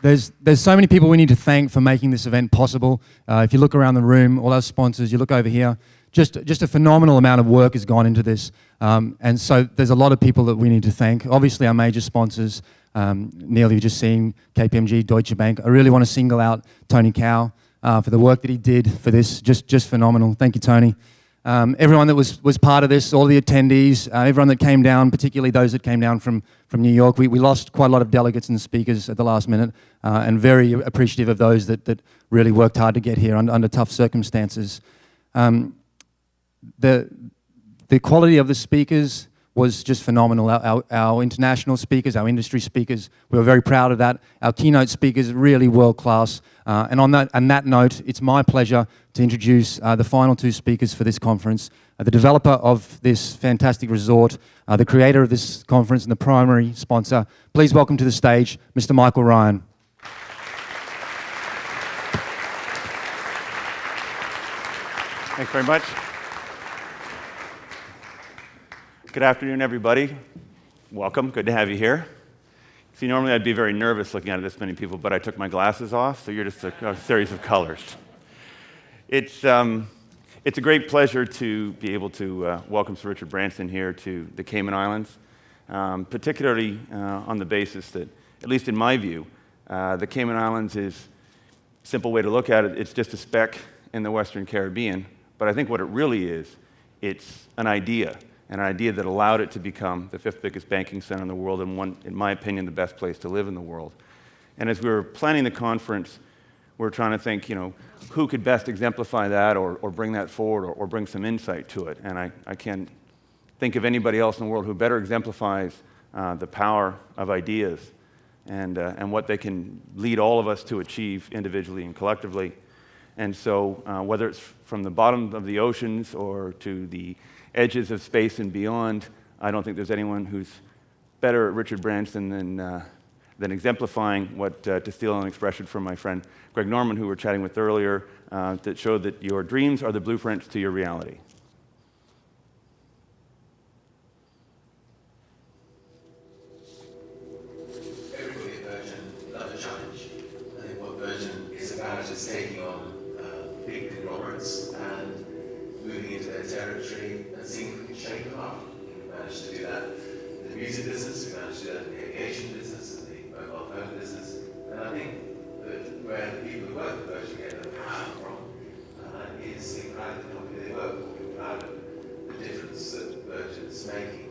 There's so many people we need to thank for making this event possible. If you look around the room, all our sponsors, you look over here, just a phenomenal amount of work has gone into this. And so there's a lot of people that we need to thank. Obviously our major sponsors, Neil, you've just seen, KPMG, Deutsche Bank. I really want to single out Tony Cow for the work that he did for this, just phenomenal. Thank you, Tony. Everyone that was part of this, all the attendees, everyone that came down, particularly those that came down from New York. We lost quite a lot of delegates and speakers at the last minute, and very appreciative of those that really worked hard to get here under tough circumstances. The quality of the speakers was just phenomenal. Our international speakers, our industry speakers, we were very proud of that. Our keynote speakers, really world-class. And on that note, it's my pleasure to introduce the final two speakers for this conference, the developer of this fantastic resort, the creator of this conference, and the primary sponsor. Please welcome to the stage, Mr. Michael Ryan. Thanks very much. Good afternoon, everybody. Welcome. Good to have you here. See, normally I'd be very nervous looking at this many people, but I took my glasses off, so you're just a series of colors. It's a great pleasure to be able to welcome Sir Richard Branson here to the Cayman Islands, particularly on the basis that, at least in my view, the Cayman Islands is a simple way to look at it. It's just a speck in the Western Caribbean, but I think what it really is, it's an idea that allowed it to become the 5th biggest banking center in the world and one, in my opinion, the best place to live in the world. And as we were planning the conference, we were trying to think, who could best exemplify that or bring that forward or bring some insight to it. And I can't think of anybody else in the world who better exemplifies the power of ideas and what they can lead all of us to achieve individually and collectively. And so whether it's from the bottom of the oceans or to the edges of space and beyond, I don't think there's anyone who's better at Richard Branson than exemplifying what, to steal an expression from my friend Greg Norman, who we were chatting with earlier, that showed that your dreams are the blueprints to your reality. Everybody at Virgin loves a challenge. I think what Virgin is about is taking on big conglomerates and moving into their territory and seeing if we can shake them up. We've managed to do that in the music business, we've managed to do that in the aviation business, and the mobile phone business. And I think that where the people who work at Virgin get their power from is being proud of the company they work for, being proud of the difference that Virgin is making.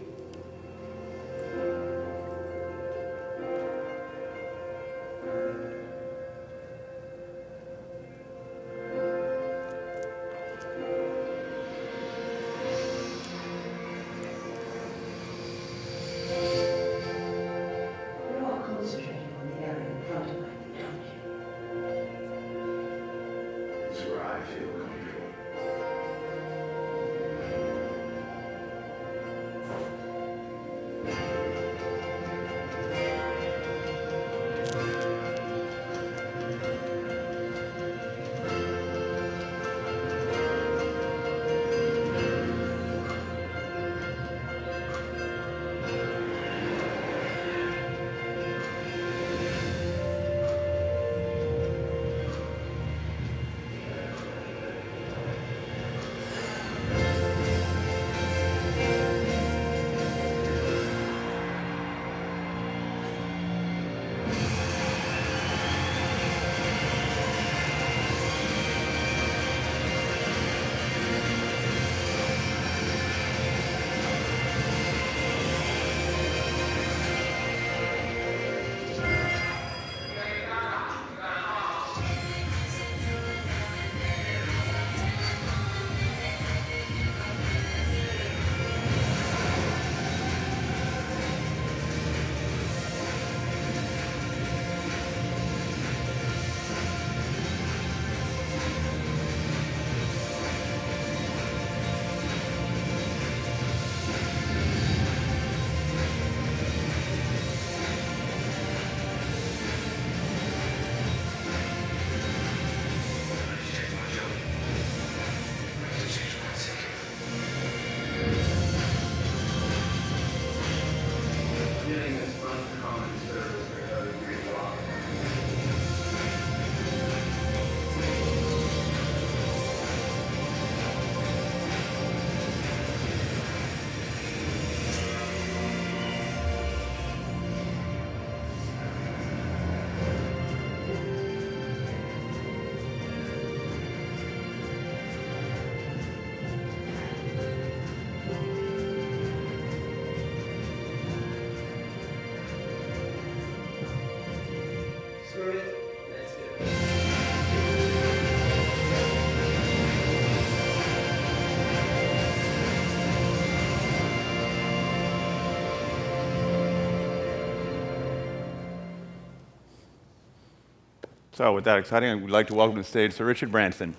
So with that exciting, I would like to welcome to the stage Sir Richard Branson.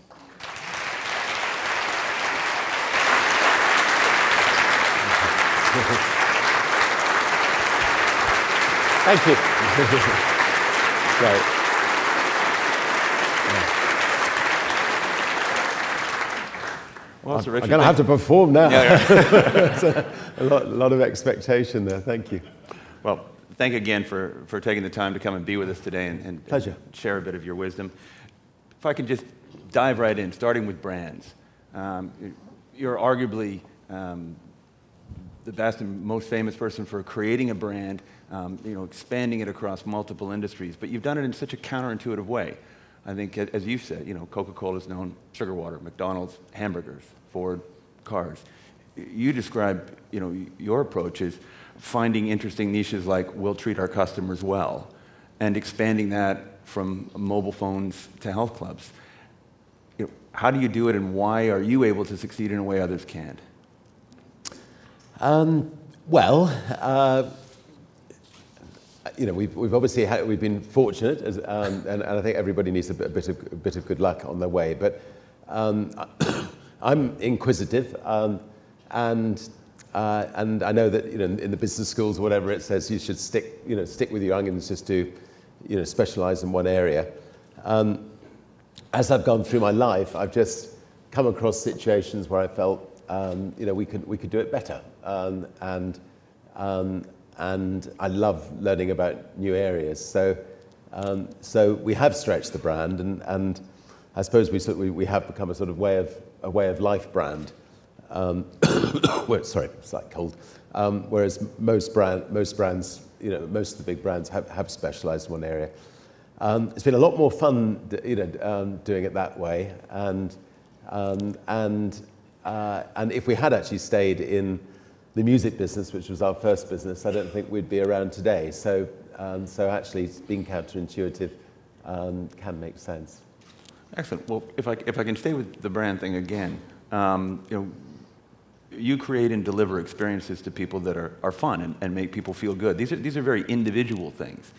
Thank you. Great. Well, Sir Richard, I'm going to have to perform now. Yeah. It's a lot of expectation there. Thank you. Well, thank you again for taking the time to come and be with us today and Pleasure. Share a bit of your wisdom. If I could just dive right in, starting with brands. You're arguably the best and most famous person for creating a brand, expanding it across multiple industries, but you've done it in such a counterintuitive way. I think, as you said, Coca-Cola is known sugar water, McDonald's hamburgers, Ford cars. You describe, your approach is finding interesting niches like we'll treat our customers well, and expanding that from mobile phones to health clubs. How do you do it, and why are you able to succeed in a way others can't? We've obviously we've been fortunate, and I think everybody needs a bit of good luck on their way. But I'm inquisitive, and I know that in the business schools or whatever it says you should stick with your onions, just to specialize in one area. As I've gone through my life, I've just come across situations where I felt we could do it better, and I love learning about new areas. So we have stretched the brand, and I suppose we have become a sort of way of life brand. Sorry, it's like cold. Whereas most brands, most of the big brands have specialised in one area. It's been a lot more fun, doing it that way, and if we had actually stayed in the music business, which was our first business, I don't think we'd be around today. So actually, being counterintuitive can make sense. Excellent. Well, if I can stay with the brand thing again, you create and deliver experiences to people that are fun and make people feel good. These are very individual things.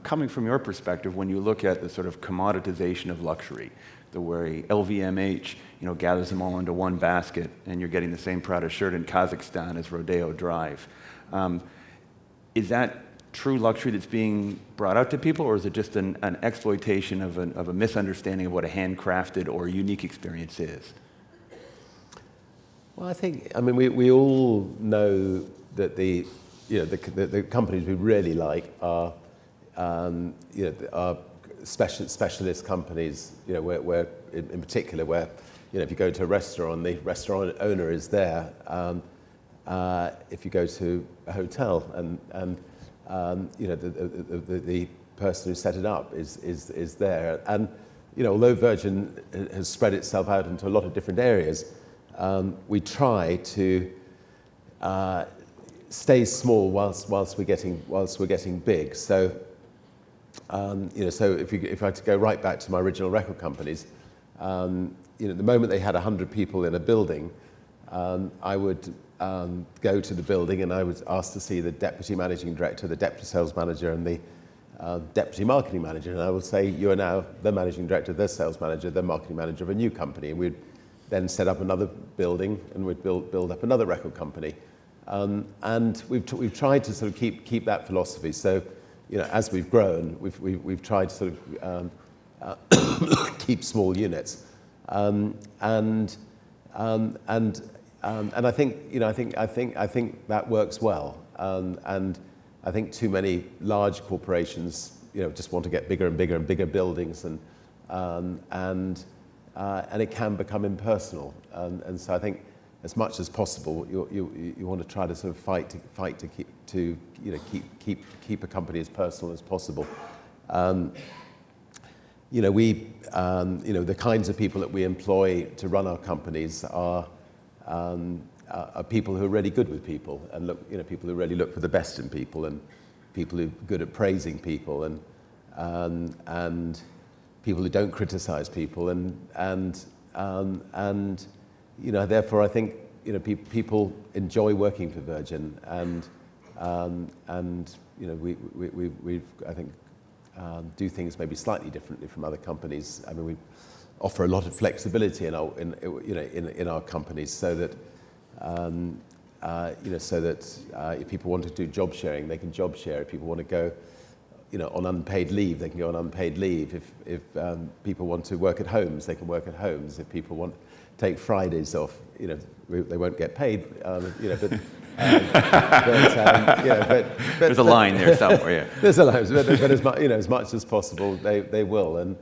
Coming from your perspective, when you look at the sort of commoditization of luxury, the way LVMH gathers them all into one basket, and you're getting the same Prada shirt in Kazakhstan as Rodeo Drive. Is that true luxury that's being brought out to people, or is it just an exploitation of a misunderstanding of what a handcrafted or unique experience is? Well, we all know that the companies we really like are specialist companies. Where in particular, where if you go to a restaurant, the restaurant owner is there. If you go to a hotel, and the person who set it up is there. And although Virgin has spread itself out into a lot of different areas, we try to stay small whilst we're getting big. So so if I had to go right back to my original record companies, the moment they had 100 people in a building, I would go to the building, and I was asked to see the deputy managing director, the deputy sales manager, and the deputy marketing manager. And I would say, you are now the managing director, the sales manager, the marketing manager of a new company. And we'd then set up another building, and we'd build up another record company. And we've tried to sort of keep that philosophy. So, as we've grown, we've tried to sort of keep small units. And I think that works well. And I think too many large corporations, just want to get bigger and bigger and bigger buildings, and it can become impersonal. And so I think, as much as possible, you want to try to sort of fight to keep a company as personal as possible. The kinds of people that we employ to run our companies are people who are really good with people, and people who really look for the best in people, and people who are good at praising people, and people who don't criticize people, and therefore I think people enjoy working for Virgin, and we've I think do things maybe slightly differently from other companies. I mean, we offer a lot of flexibility in our companies, so that if people want to do job sharing, they can job share. If people want to go on unpaid leave, they can go on unpaid leave. If people want to work at homes, they can work at homes. If people want to take Fridays off, they won't get paid. There's a line there somewhere. Yeah. There's a line, but as much as possible, they will.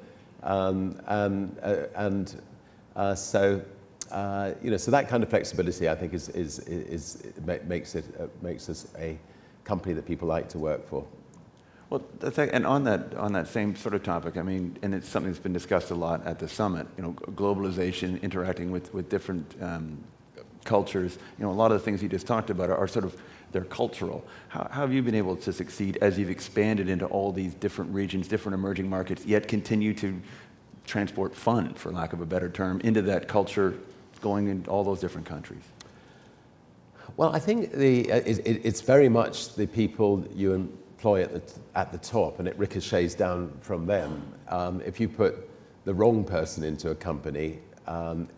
So that kind of flexibility, I think, makes us a company that people like to work for. Well, and on that same sort of topic, I mean, and it's something that's been discussed a lot at the summit. Globalization, interacting with different cultures. A lot of the things you just talked about are sort of, they're cultural. How have you been able to succeed as you've expanded into all these different regions, different emerging markets, yet continue to transport fun, for lack of a better term, into that culture, going in all those different countries? Well, I think it's very much the people you employ at the top, and it ricochets down from them. If you put the wrong person into a company,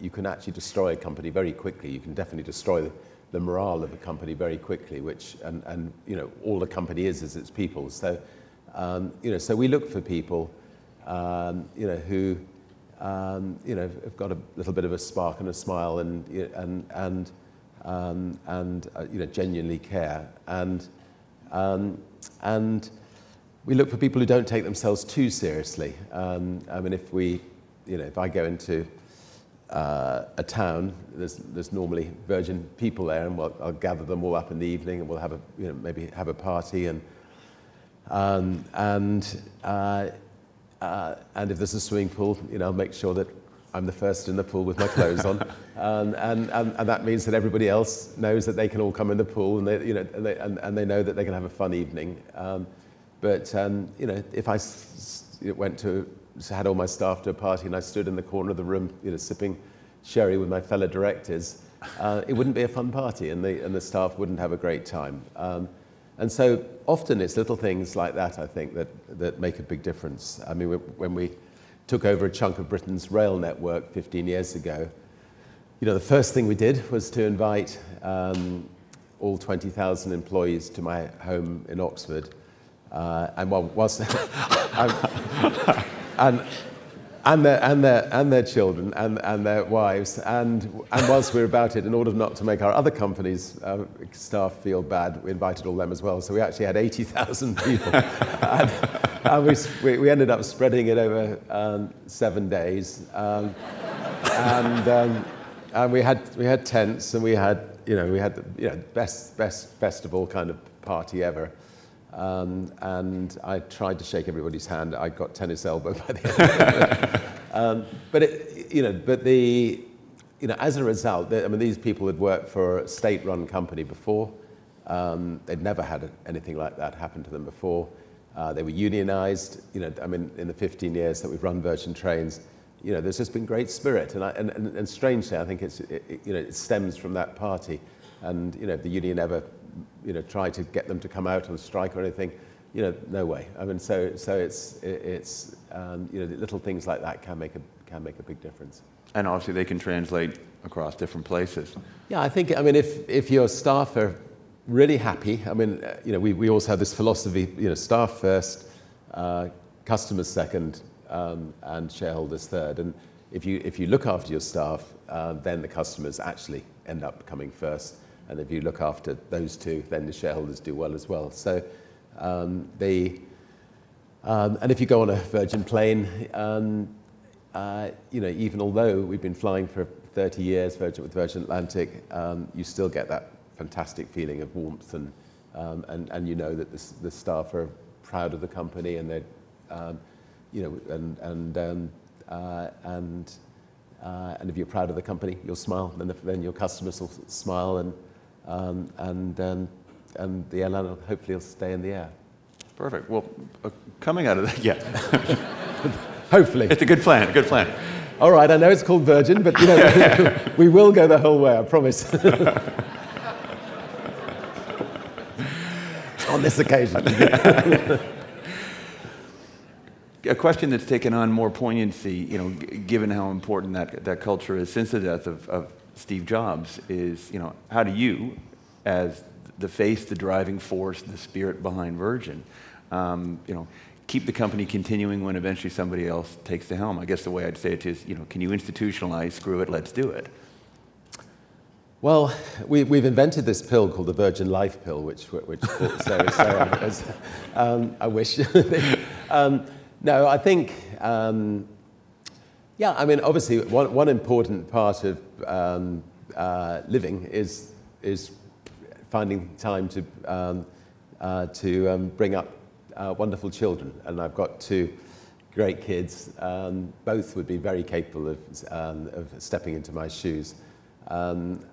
you can actually destroy a company very quickly. You can definitely destroy the morale of a company very quickly, and all the company is its people. So so we look for people who have got a little bit of a spark and a smile, and genuinely care, and we look for people who don't take themselves too seriously. I mean, if I go into a town, there's normally Virgin people there, and I'll gather them all up in the evening, and we'll have maybe have a party, and if there's a swimming pool, I'll make sure that I'm the first in the pool with my clothes on, and that means that everybody else knows that they can all come in the pool, and they know that they can have a fun evening. But if I had all my staff to a party and I stood in the corner of the room, sipping sherry with my fellow directors, it wouldn't be a fun party, and the staff wouldn't have a great time. And so often it's little things like that, I think, that make a big difference. I mean, when we took over a chunk of Britain's rail network 15 years ago, the first thing we did was to invite all 20,000 employees to my home in Oxford, and their children and their wives, and whilst we were about it, in order not to make our other companies' staff feel bad, we invited all them as well. So we actually had 80,000 people, and we ended up spreading it over 7 days, and we had tents, and we had the best festival kind of party ever. And I tried to shake everybody's hand. I got tennis elbow by the end of it. As a result, these people had worked for a state-run company before. They'd never had anything like that happen to them before. They were unionized. In the 15 years that we've run Virgin Trains, there's just been great spirit. And strangely, I think it stems from that party. And if the union ever try to get them to come out on strike or anything, no way. So it's little things like that can make a big difference. And obviously they can translate across different places. Yeah, I think, if your staff are really happy, we also have this philosophy, staff first, customers second, and shareholders third. And if you look after your staff, then the customers actually end up coming first. And if you look after those two, then the shareholders do well as well. So, and if you go on a Virgin plane, even although we've been flying for 30 years with Virgin Atlantic, you still get that fantastic feeling of warmth, and that the staff are proud of the company, and they, and if you're proud of the company, you'll smile, and then your customers will smile, and the airline hopefully will stay in the air. Perfect. Well, coming out of that, yeah. Hopefully. It's a good plan, All right, I know it's called Virgin, but we will go the whole way, I promise. On this occasion. a question that's taken on more poignancy, you know, given how important that culture is since the death of Steve Jobs, is, you know, how do you, as the face, the driving force, the spirit behind Virgin, you know, keep the company continuing when eventually somebody else takes the helm? I guess the way I'd say it is, you know, can you institutionalize, screw it, let's do it? Well, we've invented this pill called the Virgin Life pill, which I wish. No, I think, yeah, I mean, obviously, one important part of living is finding time to bring up wonderful children. And I've got two great kids. Both would be very capable of stepping into my shoes. And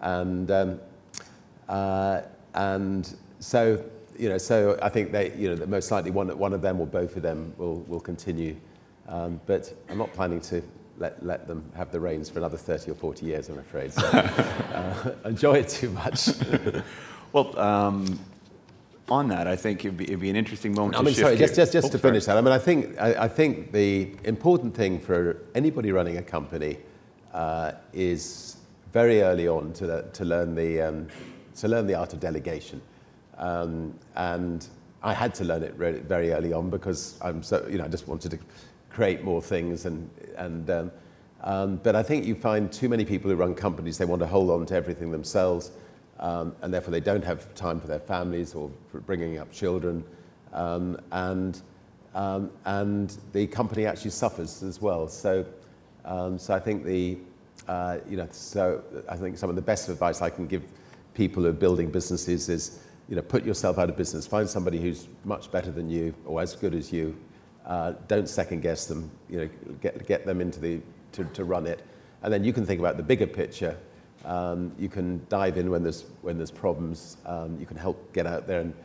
so, you know, so I think they, you know, most likely one of them or both of them will continue. But I'm not planning to let them have the reins for another 30 or 40 years, I'm afraid. So, enjoy it too much. Well, on that, I think it'd be an interesting moment. I mean, to sorry, shift just to finish that. I mean, I think the important thing for anybody running a company is very early on to learn the art of delegation, and I had to learn it very early on because I just wanted to create more things, but I think you find too many people who run companies, they want to hold on to everything themselves, and therefore they don't have time for their families or for bringing up children, and the company actually suffers as well. So I think so I think some of the best advice I can give people who are building businesses is, you know, put yourself out of business. Find somebody who's much better than you or as good as you. Don't second guess them. You know, get them into to run it, and then you can think about the bigger picture. You can dive in when there's problems. You can help get out there and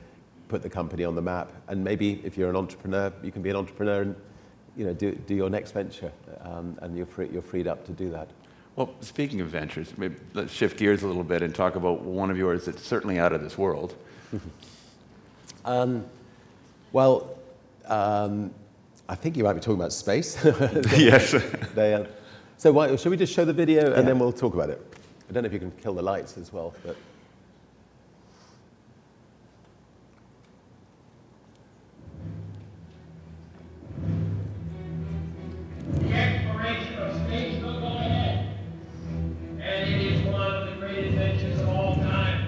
put the company on the map. And maybe if you're an entrepreneur, you can be an entrepreneur and, you know, do your next venture, and you're freed up to do that. Well, speaking of ventures, maybe let's shift gears a little bit and talk about one of yours that's certainly out of this world. Well, I think you might be talking about space. Yes. So shall we just show the video and then we'll talk about it? I don't know if you can kill the lights as well, but. The exploration of space will go ahead, and it is one of the great adventures of all time.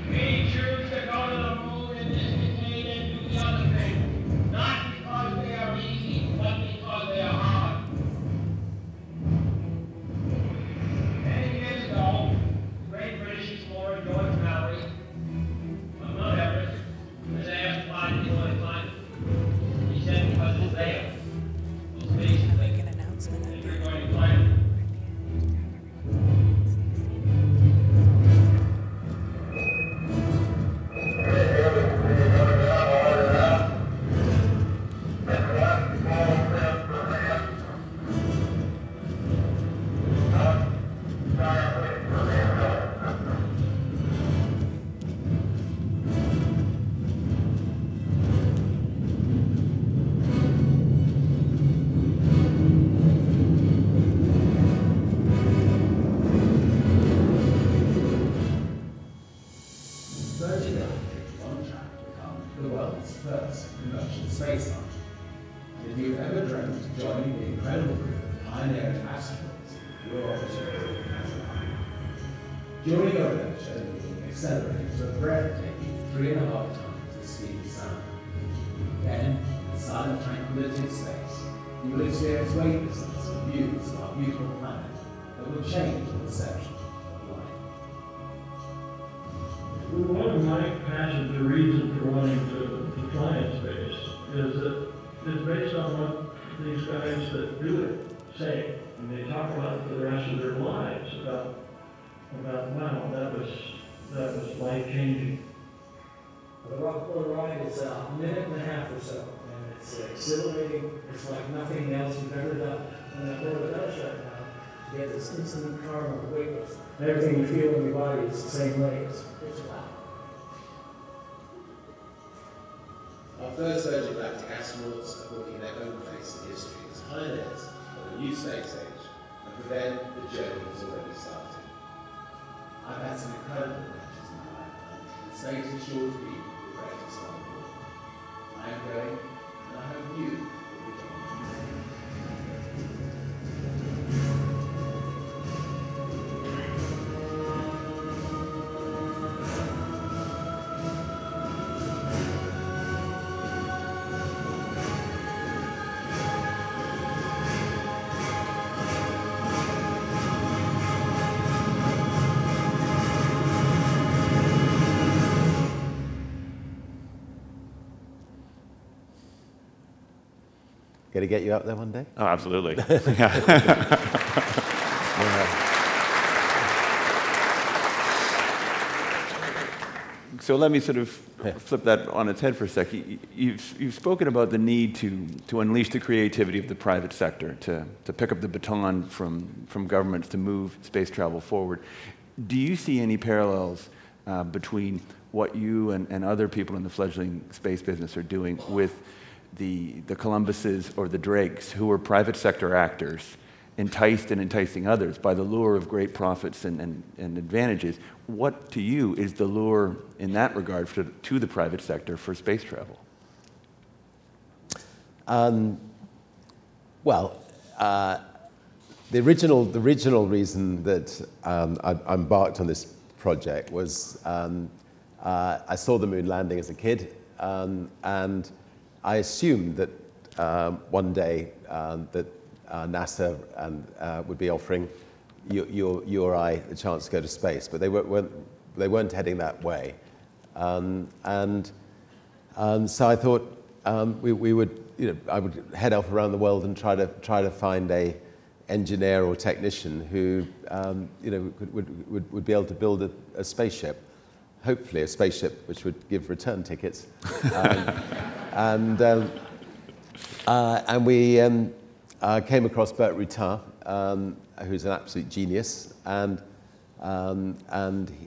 We choose to go to the moon in this decade and do the other thing, not because they are easy, but because they are hard. Many years ago, the great British explorer George Mallory of Mount Everest was asked why did he want to climb it. He said because it's there. Those space is Make an announcement. and you're going to climb it. Virgin is on track to become the world's first commercial space launch. And if you've ever dreamt of joining the incredible group of pioneering astronauts, your opportunity has arrived. During your adventure, you will accelerate to a breathtaking 3.5 times the speed of sound. Then, in the silent tranquility of space, you will experience weightlessness and views of our beautiful planet that will change your perception of life. One of my passions or reasons for wanting to fly in space is that it's based on what these guys that do it say. And they talk about it for the rest of their lives, about wow, that was life-changing. The Rockport ride is a minute and a half or so, and it's exhilarating. It's like nothing else you've ever done. And that roller does right now, you get this instant calm of weightlessness. Everything you feel in your body is the same way. It's wow. Our first Virgin Galactic astronauts are booking their own place in history as pioneers of a new space age, and for them, the journey has already started. I've had some incredible adventures in my lifetime, and space is sure to be the greatest one of all. I am going, and I hope you will be joining me. Going to get you up there one day? Oh, absolutely. So let me sort of flip that on its head for a sec. You've spoken about the need to unleash the creativity of the private sector, to pick up the baton from governments to move space travel forward. Do you see any parallels between what you and other people in the fledgling space business are doing with the Columbuses or the Drakes, who are private sector actors, enticed and enticing others by the lure of great profits and advantages? What to you is the lure in that regard to the private sector for space travel? The original reason that I embarked on this project was I saw the moon landing as a kid, and I assumed that one day that NASA would be offering you or I the chance to go to space, but they weren't heading that way, and so I thought we would, I would head off around the world and try to find a engineer or technician who would be able to build a spaceship, hopefully a spaceship which would give return tickets. And we came across Bert Rutan, who's an absolute genius, and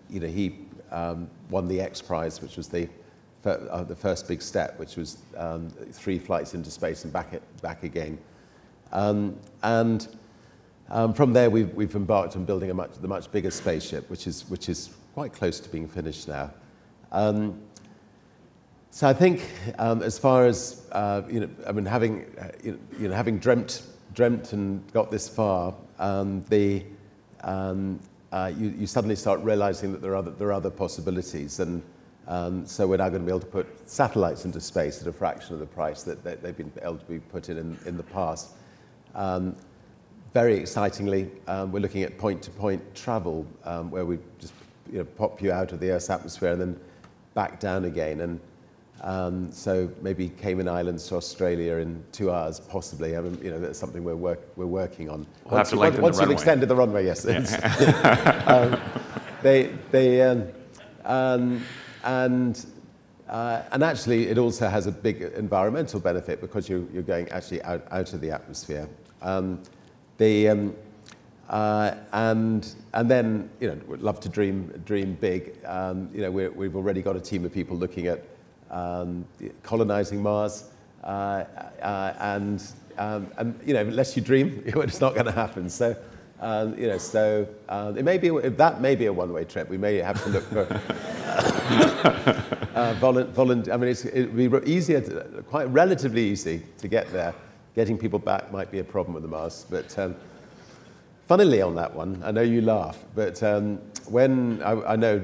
he won the X Prize, which was the first big step, which was 3 flights into space and back again. From there, we've embarked on building the much bigger spaceship, which is quite close to being finished now. So I think, as far as having dreamt and got this far, you suddenly start realizing that there are other possibilities, and so we're now going to be able to put satellites into space at a fraction of the price that they've been able to be put in the past. Very excitingly, we're looking at point-to-point travel, where we just pop you out of the Earth's atmosphere and then back down again. And so maybe Cayman Islands to Australia in 2 hours, possibly. I mean, that's something we're working on. We'll have to lengthen once the you've runway. extended the runway, yes. And actually, it also has a big environmental benefit because you're going actually out of the atmosphere. And then we'd love to dream big. We've already got a team of people looking at colonizing Mars, and unless you dream, it's not going to happen. So it may be that may be a one-way trip. We may have to look for volunteer. I mean, it'd be quite relatively easy to get there. Getting people back might be a problem with the Mars, but funnily on that one, I know you laugh, but when I know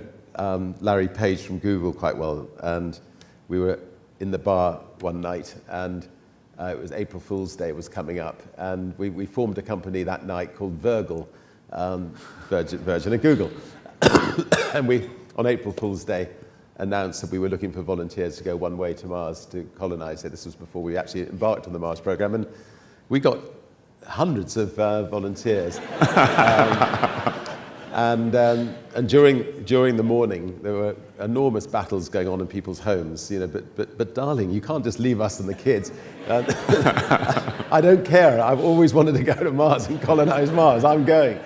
Larry Page from Google quite well, and we were in the bar one night, and it was April Fool's Day was coming up, and we formed a company that night called Virgil, Virgin and Google, and we, on April Fool's Day, announced that we were looking for volunteers to go one way to Mars to colonize it. This was before we actually embarked on the Mars program, and we got hundreds of volunteers. And during the morning, there were enormous battles going on in people's homes. But darling, you can't just leave us and the kids. I don't care. I've always wanted to go to Mars and colonize Mars. I'm going.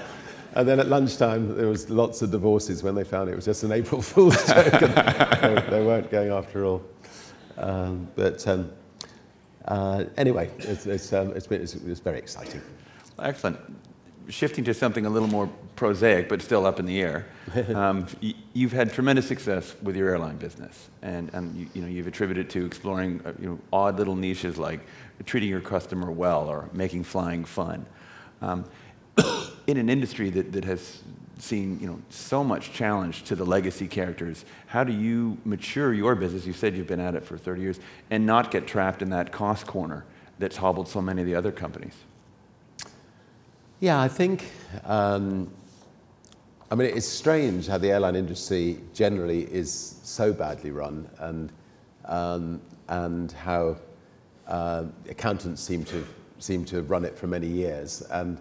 And then at lunchtime, there was lots of divorces when they found it was just an April Fool's joke, and they weren't going after all. Anyway, it's very exciting. Excellent. Shifting to something a little more prosaic, but still up in the air, you've had tremendous success with your airline business, and you've attributed it to exploring odd little niches like treating your customer well or making flying fun. In an industry that has seen so much challenge to the legacy characters, how do you mature your business? You said you've been at it for 30 years, and not get trapped in that cost corner that's hobbled so many of the other companies? Yeah, I think, it's strange how the airline industry generally is so badly run, and how accountants seem to run it for many years, and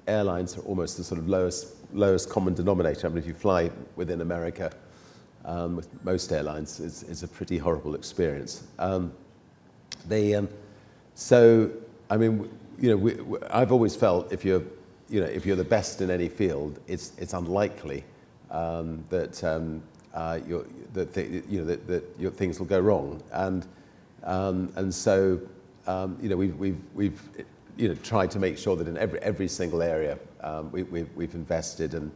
airlines are almost the sort of lowest common denominator. I mean, if you fly within America, with most airlines, it's a pretty horrible experience. I've always felt if you're the best in any field, it's unlikely that your things will go wrong, and so we've tried to make sure that in every single area we've invested, and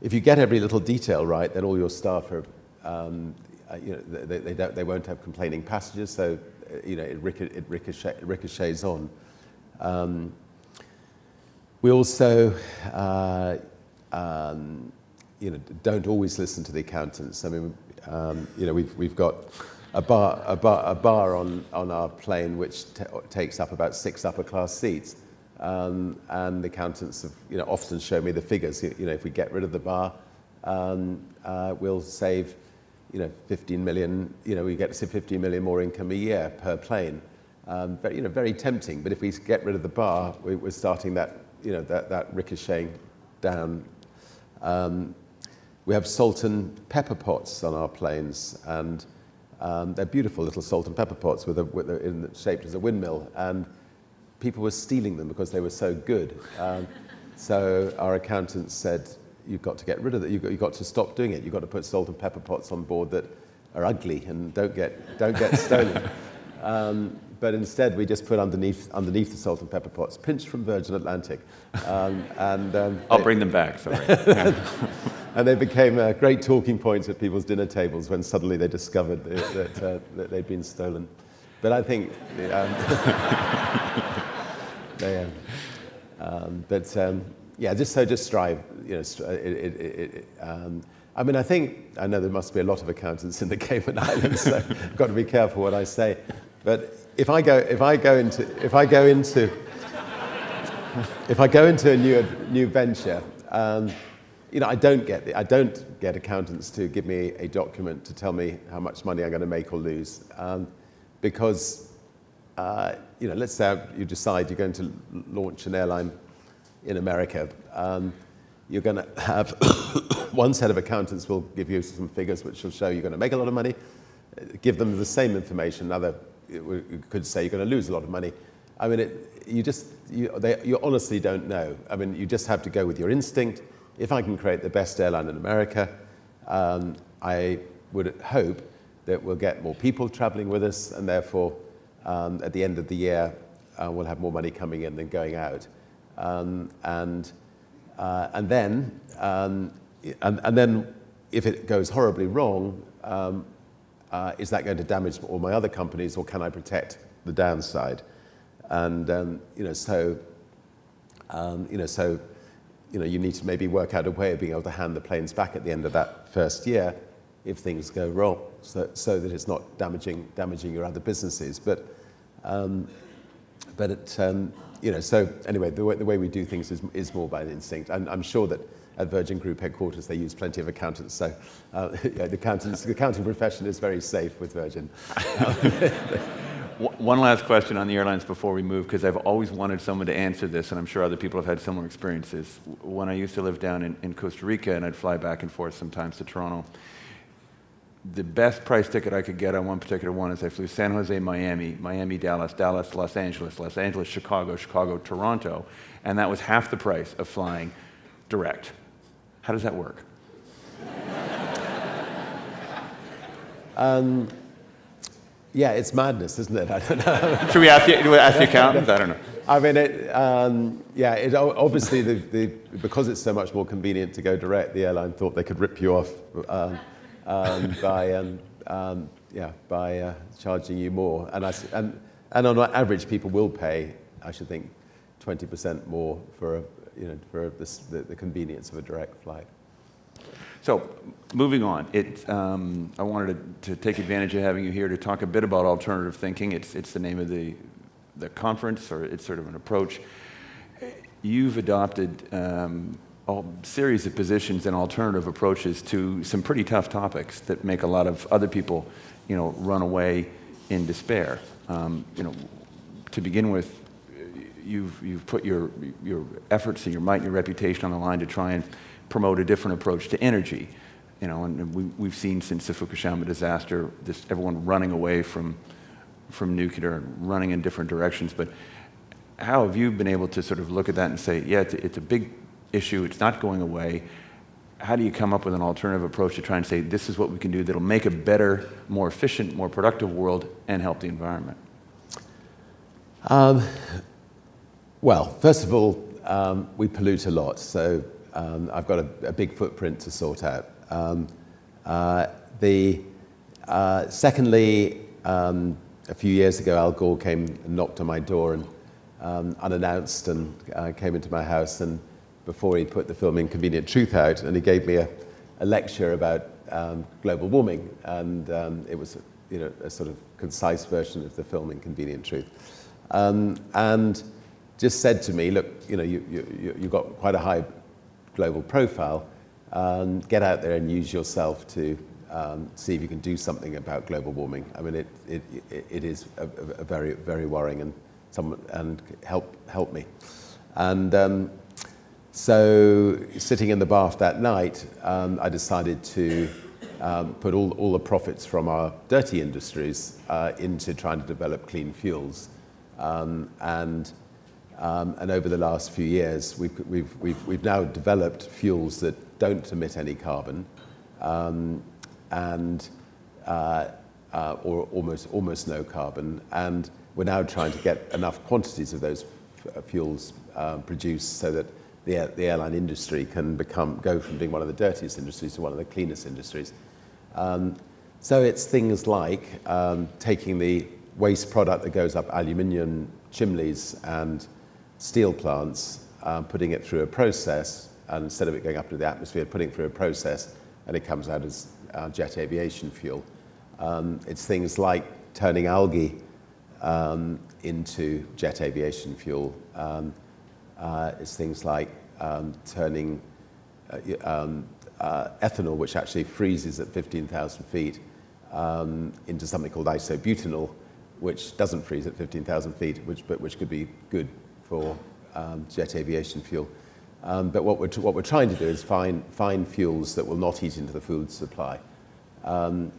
if you get every little detail right, then all your staff are they won't have complaining passengers, so it ricochets on. We also don't always listen to the accountants. I mean, we've got a bar on our plane which takes up about 6 upper class seats, and the accountants have often show me the figures. If we get rid of the bar, we'll save 15 million. We get 15 million more income a year per plane. But very tempting. But if we get rid of the bar, we're starting that that ricocheting down. We have salt and pepper pots on our planes, and they're beautiful little salt and pepper pots shaped as a windmill, and people were stealing them because they were so good. So our accountants said, you've got to get rid of it. You've got to stop doing it. You've got to put salt and pepper pots on board that are ugly and don't get stolen. But instead, we just put underneath the salt and pepper pots, pinched from Virgin Atlantic. I'll bring them back, sorry. And they became great talking points at people's dinner tables when suddenly they discovered that they'd been stolen. But I think, just strive. I know there must be a lot of accountants in the Cayman Islands, so I've got to be careful what I say. But if I go into a new venture, I don't get accountants to give me a document to tell me how much money I'm going to make or lose, because let's say you decide you're going to launch an airline in America. You're going to have one set of accountants will give you some figures which will show you're going to make a lot of money. Give them the same information. You could say you're going to lose a lot of money. I mean, you honestly don't know. I mean, you just have to go with your instinct. If I can create the best airline in America, I would hope that we'll get more people traveling with us, and therefore, at the end of the year, we'll have more money coming in than going out. And then if it goes horribly wrong, is that going to damage all my other companies, or can I protect the downside? And you need to maybe work out a way of being able to hand the planes back at the end of that first year if things go wrong, so that it's not damaging your other businesses. So anyway, the way we do things is more by instinct. And I'm sure that at Virgin Group headquarters they use plenty of accountants. So the accounting profession is very safe with Virgin. One last question on the airlines before we move, because I've always wanted someone to answer this, and I'm sure other people have had similar experiences. When I used to live down in Costa Rica, and I'd fly back and forth sometimes to Toronto, the best price ticket I could get on one particular one is I flew San Jose, Miami, Miami, Dallas, Dallas, Los Angeles, Los Angeles, Chicago, Chicago, Toronto, and that was half the price of flying direct. How does that work? Yeah, it's madness, isn't it? I don't know. Should we ask the accountants? I don't know. I mean, obviously, because it's so much more convenient to go direct, the airline thought they could rip you off by charging you more. And on average, people will pay, I should think, 20% more for the convenience of a direct flight. So, moving on, I wanted to take advantage of having you here to talk a bit about alternative thinking. It's the name of the conference, or it's sort of an approach. You've adopted a series of positions and alternative approaches to some pretty tough topics that make a lot of other people, run away in despair. To begin with, you've put your efforts and your might and your reputation on the line to try and promote a different approach to energy. And we've seen since the Fukushima disaster, everyone running away from nuclear and running in different directions. But how have you been able to sort of look at that and say, yeah, it's a big issue, it's not going away. How do you come up with an alternative approach to try and say, this is what we can do that'll make a better, more efficient, more productive world and help the environment? Well, first of all, we pollute a lot, so I've got a big footprint to sort out. Secondly, a few years ago, Al Gore came and knocked on my door and unannounced and came into my house, and before he put the film Inconvenient Truth out, and he gave me a lecture about global warming, and it was a sort of concise version of the film Inconvenient Truth, and just said to me, look, you've got quite a high global profile, get out there and use yourself to see if you can do something about global warming. I mean, it is a very, very worrying, and help me. And so sitting in the bath that night, I decided to put all the profits from our dirty industries into trying to develop clean fuels. And over the last few years, we've now developed fuels that don't emit any carbon, or almost no carbon, and we're now trying to get enough quantities of those fuels produced so that the airline industry can go from being one of the dirtiest industries to one of the cleanest industries. So it's things like taking the waste product that goes up aluminium chimneys and steel plants, putting it through a process, and instead of it going up into the atmosphere, putting it through a process, and it comes out as jet aviation fuel. It's things like turning algae into jet aviation fuel. It's things like turning ethanol, which actually freezes at 15,000 feet, into something called isobutanol, which doesn't freeze at 15,000 feet, which could be good for jet aviation fuel. But what we're trying to do is find fuels that will not eat into the food supply. So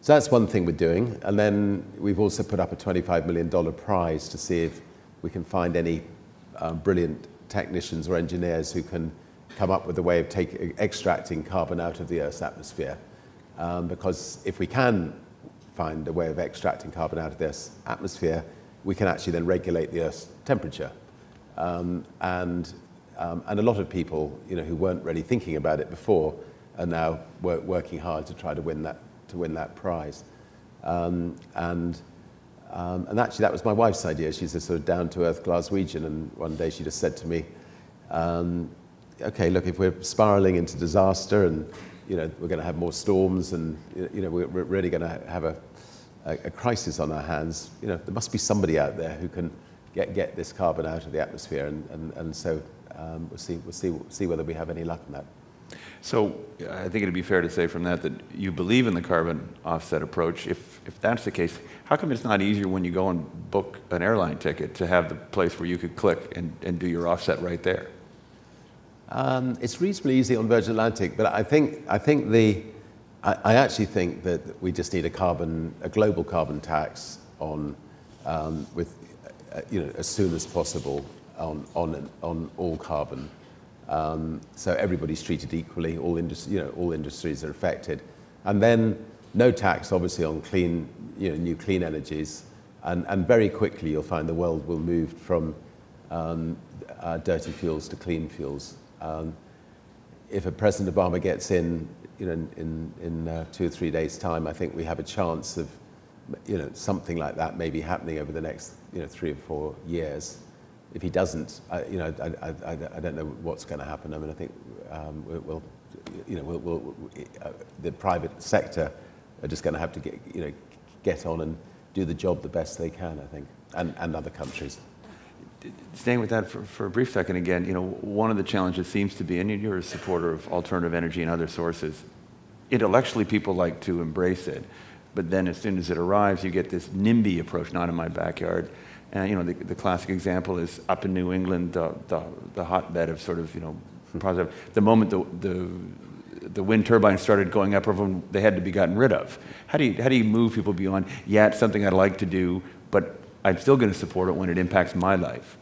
that's one thing we're doing. And then we've also put up a $25 million prize to see if we can find any brilliant technicians or engineers who can come up with a way of extracting carbon out of the Earth's atmosphere. Because if we can find a way of extracting carbon out of the Earth's atmosphere, we can actually then regulate the Earth's temperature. And a lot of people, who weren't really thinking about it before, are now working hard to try to win that prize. And actually, that was my wife's idea. She's a sort of down-to-earth Glaswegian, and one day she just said to me, "Okay, look, if we're spiraling into disaster, and we're going to have more storms, and we're really going to have a crisis on our hands. There must be somebody out there who can get this carbon out of the atmosphere, and so we'll see whether we have any luck in that." So I think it'd be fair to say from that you believe in the carbon offset approach. If that's the case, how come it's not easier when you go and book an airline ticket to have the place where you could click and do your offset right there? It's reasonably easy on Virgin Atlantic, but I actually think that we just need a global carbon tax on as soon as possible on all carbon. So everybody's treated equally. All industries are affected, and then no tax, obviously, on clean, new clean energies, and very quickly you'll find the world will move from dirty fuels to clean fuels. If President Obama gets in, in 2 or 3 days' time, I think we have a chance of, something like that maybe happening over the next, 3 or 4 years. If he doesn't, I don't know what's going to happen. I mean, I think the private sector are just going to have to get on and do the job the best they can, I think, and other countries. Staying with that for a brief second again, one of the challenges seems to be, and you're a supporter of alternative energy and other sources, intellectually people like to embrace it, but then as soon as it arrives, you get this NIMBY approach, not in my backyard. And the classic example is up in New England, the hotbed of sort of, positive. The moment the wind turbines started going up, everyone, they had to be gotten rid of. How do you move people beyond, yeah, it's something I'd like to do, but I'm still going to support it when it impacts my life?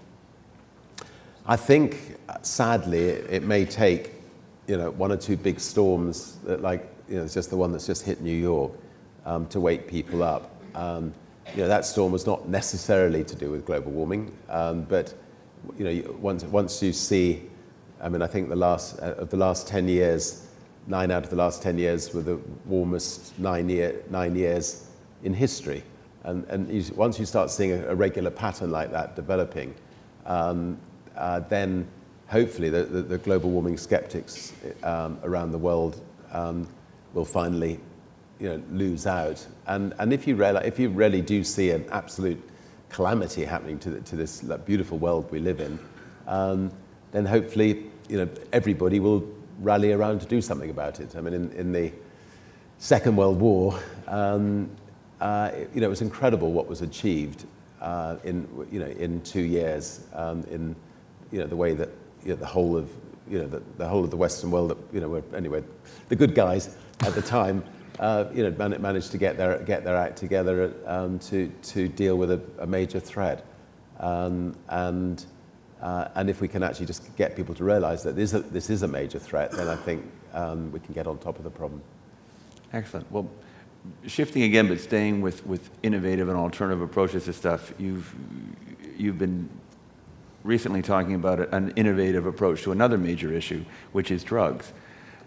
I think, sadly, it may take, 1 or 2 big storms, it's just the one that's just hit New York, to wake people up. That storm was not necessarily to do with global warming, but once you see, I mean, I think of the last 10 years, 9 out of the last 10 years were the warmest 9 years in history. And once you start seeing a regular pattern like that developing, then hopefully the global warming skeptics around the world will finally lose out. And if you really do see an absolute calamity happening to this beautiful world we live in, then hopefully everybody will rally around to do something about it. I mean, in the Second World War, it was incredible what was achieved in 2 years, in the way that the whole of the whole of the Western world that were, anyway, the good guys at the time managed to get their act together to deal with a major threat, and if we can actually just get people to realise that this is a major threat, then I think we can get on top of the problem. Excellent. Well, shifting again, but staying with innovative and alternative approaches to stuff, you've been recently talking about an innovative approach to another major issue, which is drugs.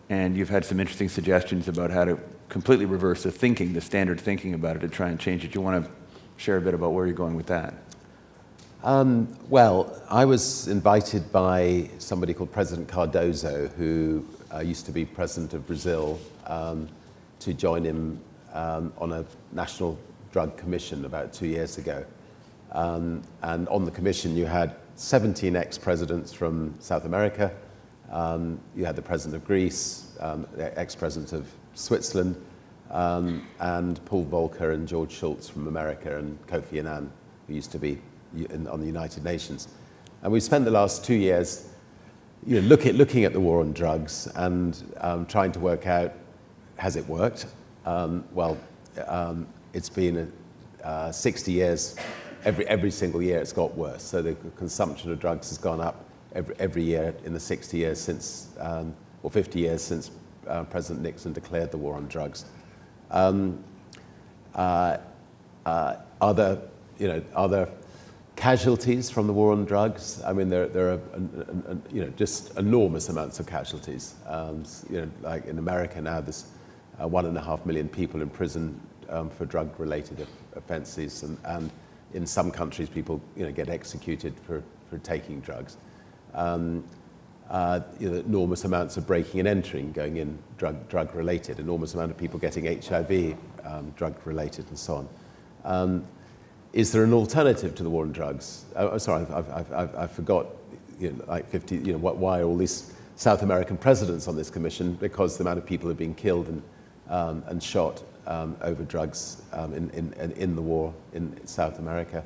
And you've had some interesting suggestions about how to completely reverse the thinking, the standard thinking about it, to try and change it. Do you want to share a bit about where you're going with that? Well, I was invited by somebody called President Cardoso, who used to be president of Brazil, to join him on a national drug commission about 2 years ago. And on the commission, you had 17 ex-presidents from South America. You had the president of Greece, the ex-president of Switzerland, and Paul Volcker and George Shultz from America, and Kofi Annan, who used to be on the United Nations. And we spent the last 2 years looking at the war on drugs and trying to work out, has it worked? It's been 60 years. Every single year it's got worse. So the consumption of drugs has gone up every year in the 60 years since, or 50 years since President Nixon declared the war on drugs. Are there casualties from the war on drugs? I mean, there are just enormous amounts of casualties. Like in America now, there's 1.5 million people in prison for drug-related offences, and in some countries, people get executed for taking drugs. Enormous amounts of breaking and entering going in drug-related. Enormous amount of people getting HIV drug-related, and so on. Is there an alternative to the war on drugs? Sorry, I forgot. Like 50. Why are all these South American presidents on this commission? Because the amount of people who have been killed and shot over drugs in the war in South America.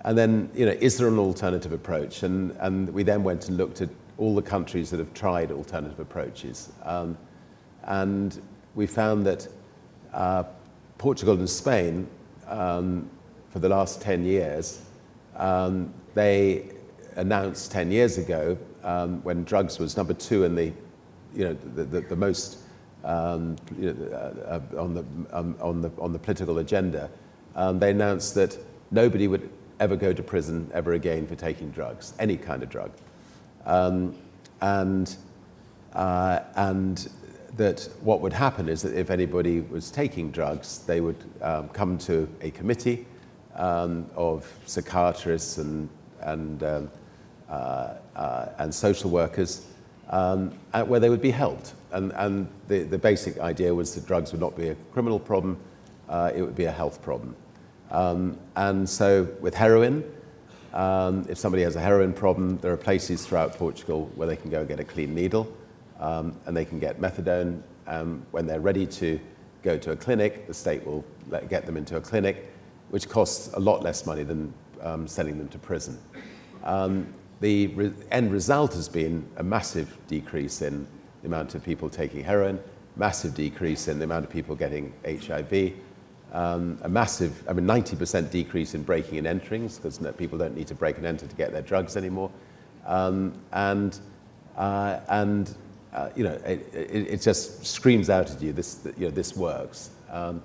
And then, is there an alternative approach? And we then went and looked at all the countries that have tried alternative approaches. And we found that Portugal and Spain, for the last 10 years, they announced 10 years ago, when drugs was number 2 in the most on the political agenda, they announced that nobody would ever go to prison ever again for taking drugs, any kind of drug, and that what would happen is that if anybody was taking drugs, they would come to a committee of psychiatrists and social workers, where they would be held. And the basic idea was that drugs would not be a criminal problem, it would be a health problem. And so with heroin, if somebody has a heroin problem, there are places throughout Portugal where they can go and get a clean needle, and they can get methadone. When they're ready to go to a clinic, the state will get them into a clinic, which costs a lot less money than sending them to prison. The end result has been a massive decrease in the amount of people taking heroin, massive decrease in the amount of people getting HIV, a massive, 90% decrease in breaking and enterings, because people don't need to break and enter to get their drugs anymore. It just screams out at you, this works. And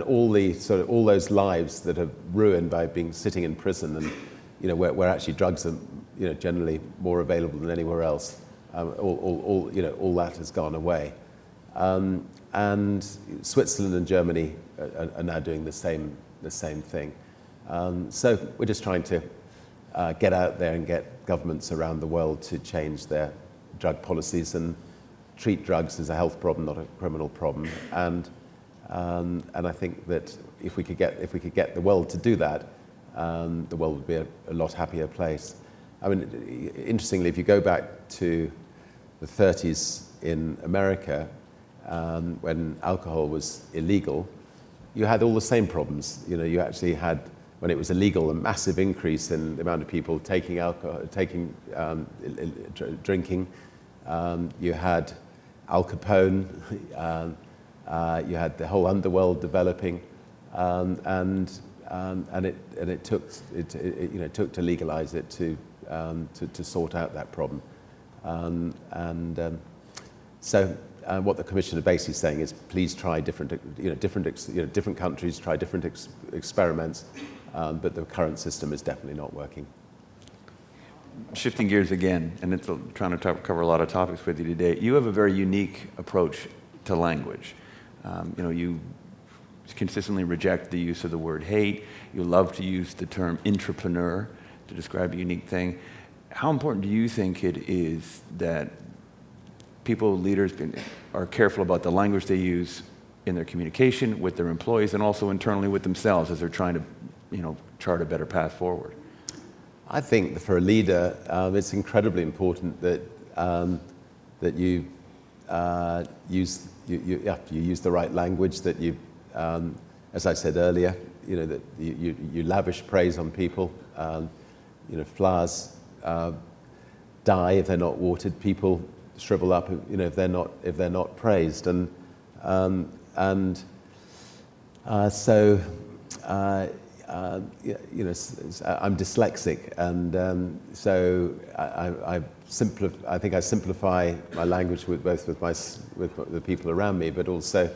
all those lives that are ruined by sitting in prison, and where actually drugs are generally more available than anywhere else, all that has gone away. And Switzerland and Germany are now doing the same thing. So we're just trying to get out there and get governments around the world to change their drug policies and treat drugs as a health problem, not a criminal problem. And I think that if we could get the world to do that, the world would be a lot happier place. Interestingly, if you go back to the 30s in America, when alcohol was illegal, you had all the same problems. You actually had, when it was illegal, a massive increase in the amount of people taking alcohol, drinking. You had Al Capone. You had the whole underworld developing, and it took to legalize it to sort out that problem. So what the Commission are basically saying is, please try different countries try different experiments, but the current system is definitely not working. Shifting gears again, and it's trying to cover a lot of topics with you today. You have a very unique approach to language. You consistently reject the use of the word hate. You love to use the term intrapreneur to describe a unique thing. How important do you think it is that people, leaders, are careful about the language they use in their communication with their employees and also internally with themselves as they're trying to, chart a better path forward? I think for a leader, it's incredibly important that you use the right language. That you, as I said earlier, that you lavish praise on people. Flowers die if they're not watered. People shrivel up, if they're not praised. I'm dyslexic, and so I think I simplify my language with the people around me, but also,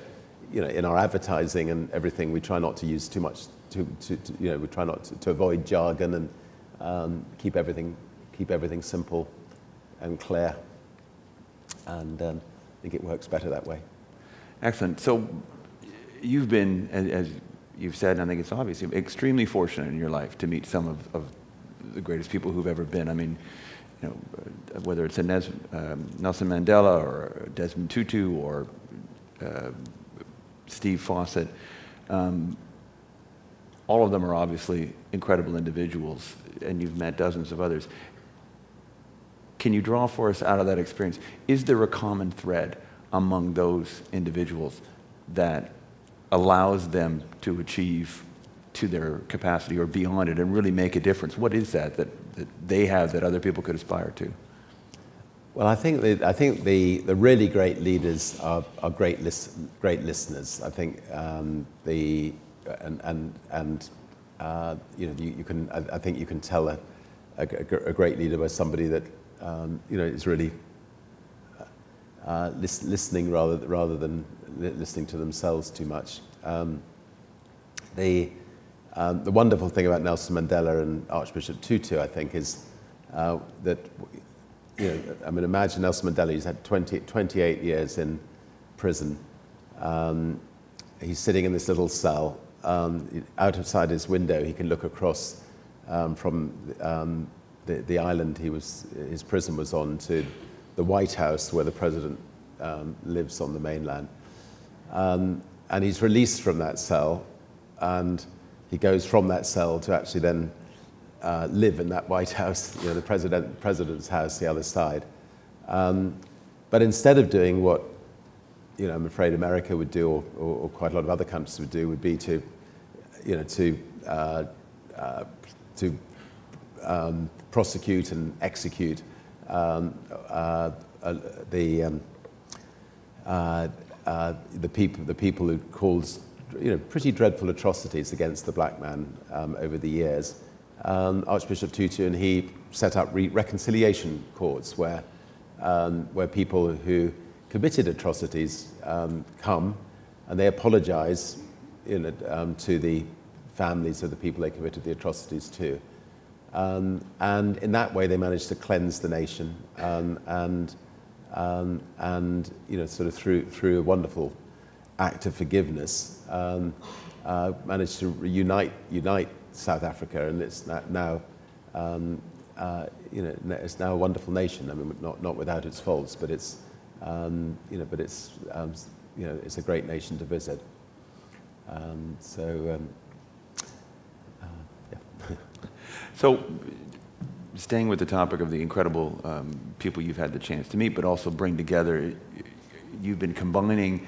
in our advertising and everything, we try not to use too much. We try not to avoid jargon and keep everything simple and clear. And I think it works better that way. Excellent. So you've been, as you've said, and I think it's obvious, extremely fortunate in your life to meet some of the greatest people who've ever been. Whether it's Nelson Mandela or Desmond Tutu or Steve Fawcett, all of them are obviously incredible individuals, and you've met dozens of others. Can you draw for us out of that experience, is there a common thread among those individuals that allows them to achieve to their capacity or beyond it and really make a difference? What is that they have that other people could aspire to? Well, I think the really great leaders are great listeners. I think you can tell a great leader by somebody that is really listening rather than listening to themselves too much. The wonderful thing about Nelson Mandela and Archbishop Tutu, I think, is that, you know, I mean, imagine Nelson Mandela, he's had 28 years in prison. He's sitting in this little cell. Outside his window, he can look across from the island his prison was on to the White House, where the president lives on the mainland. And he's released from that cell, and he goes from that cell to actually then live in that White House, you know, the president's house, the other side. But instead of doing what, you know, I'm afraid America would do, or quite a lot of other countries would do, would be to, you know, to prosecute and execute the people who caused, you know, pretty dreadful atrocities against the black man over the years. Archbishop Tutu and he set up reconciliation courts where people who committed atrocities come and they apologize, you know, to the families of the people they committed the atrocities to. And in that way they managed to cleanse the nation and you know, sort of through a wonderful act of forgiveness, managed to unite South Africa, and it's now you know, it's now a wonderful nation. I mean, not without its faults, but it's you know, but it's you know, it's a great nation to visit. Yeah. So, staying with the topic of the incredible people you've had the chance to meet, but also bring together, you've been combining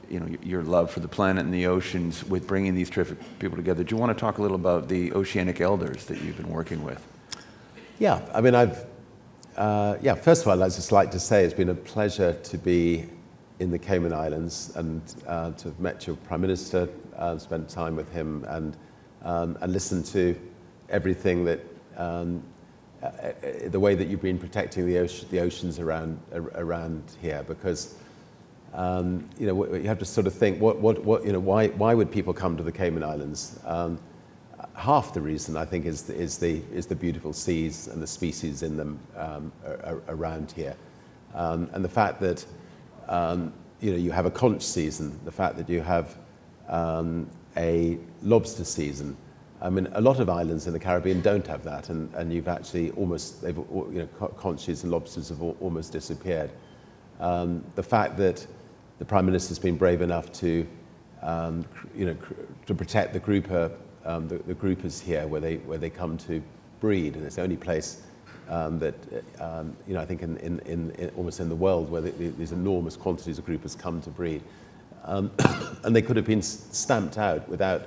you know, your love for the planet and the oceans with bringing these terrific people together. Do you want to talk a little about the oceanic elders that you've been working with? Yeah, I mean, yeah, first of all, I'd just like to say it's been a pleasure to be in the Cayman Islands and to have met your Prime Minister, spent time with him, and listened to everything that, the way that you've been protecting the oceans around here, because you know, you have to sort of think, you know, why would people come to the Cayman Islands? Half the reason, I think, is the beautiful seas and the species in them around here, and the fact that you know, you have a conch season, the fact that you have a lobster season. I mean, a lot of islands in the Caribbean don't have that, and you've actually almost, you know, conches and lobsters have almost disappeared. The fact that the Prime Minister's been brave enough to, you know, to protect the groupers here, where they come to breed, and it's the only place that you know, I think in almost in the world where these enormous quantities of groupers come to breed, and they could have been stamped out without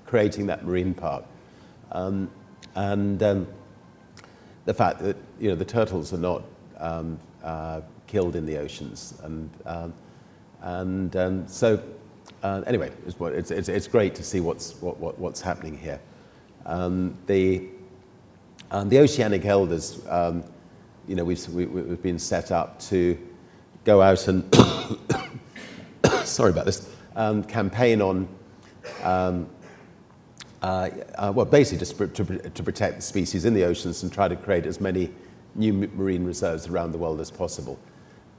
creating that marine park, and the fact that, you know, the turtles are not killed in the oceans, and so anyway, it's great to see what's happening here. The oceanic elders, you know, we've been set up to go out and sorry about this, campaign on. Well, basically just to protect the species in the oceans and try to create as many new marine reserves around the world as possible.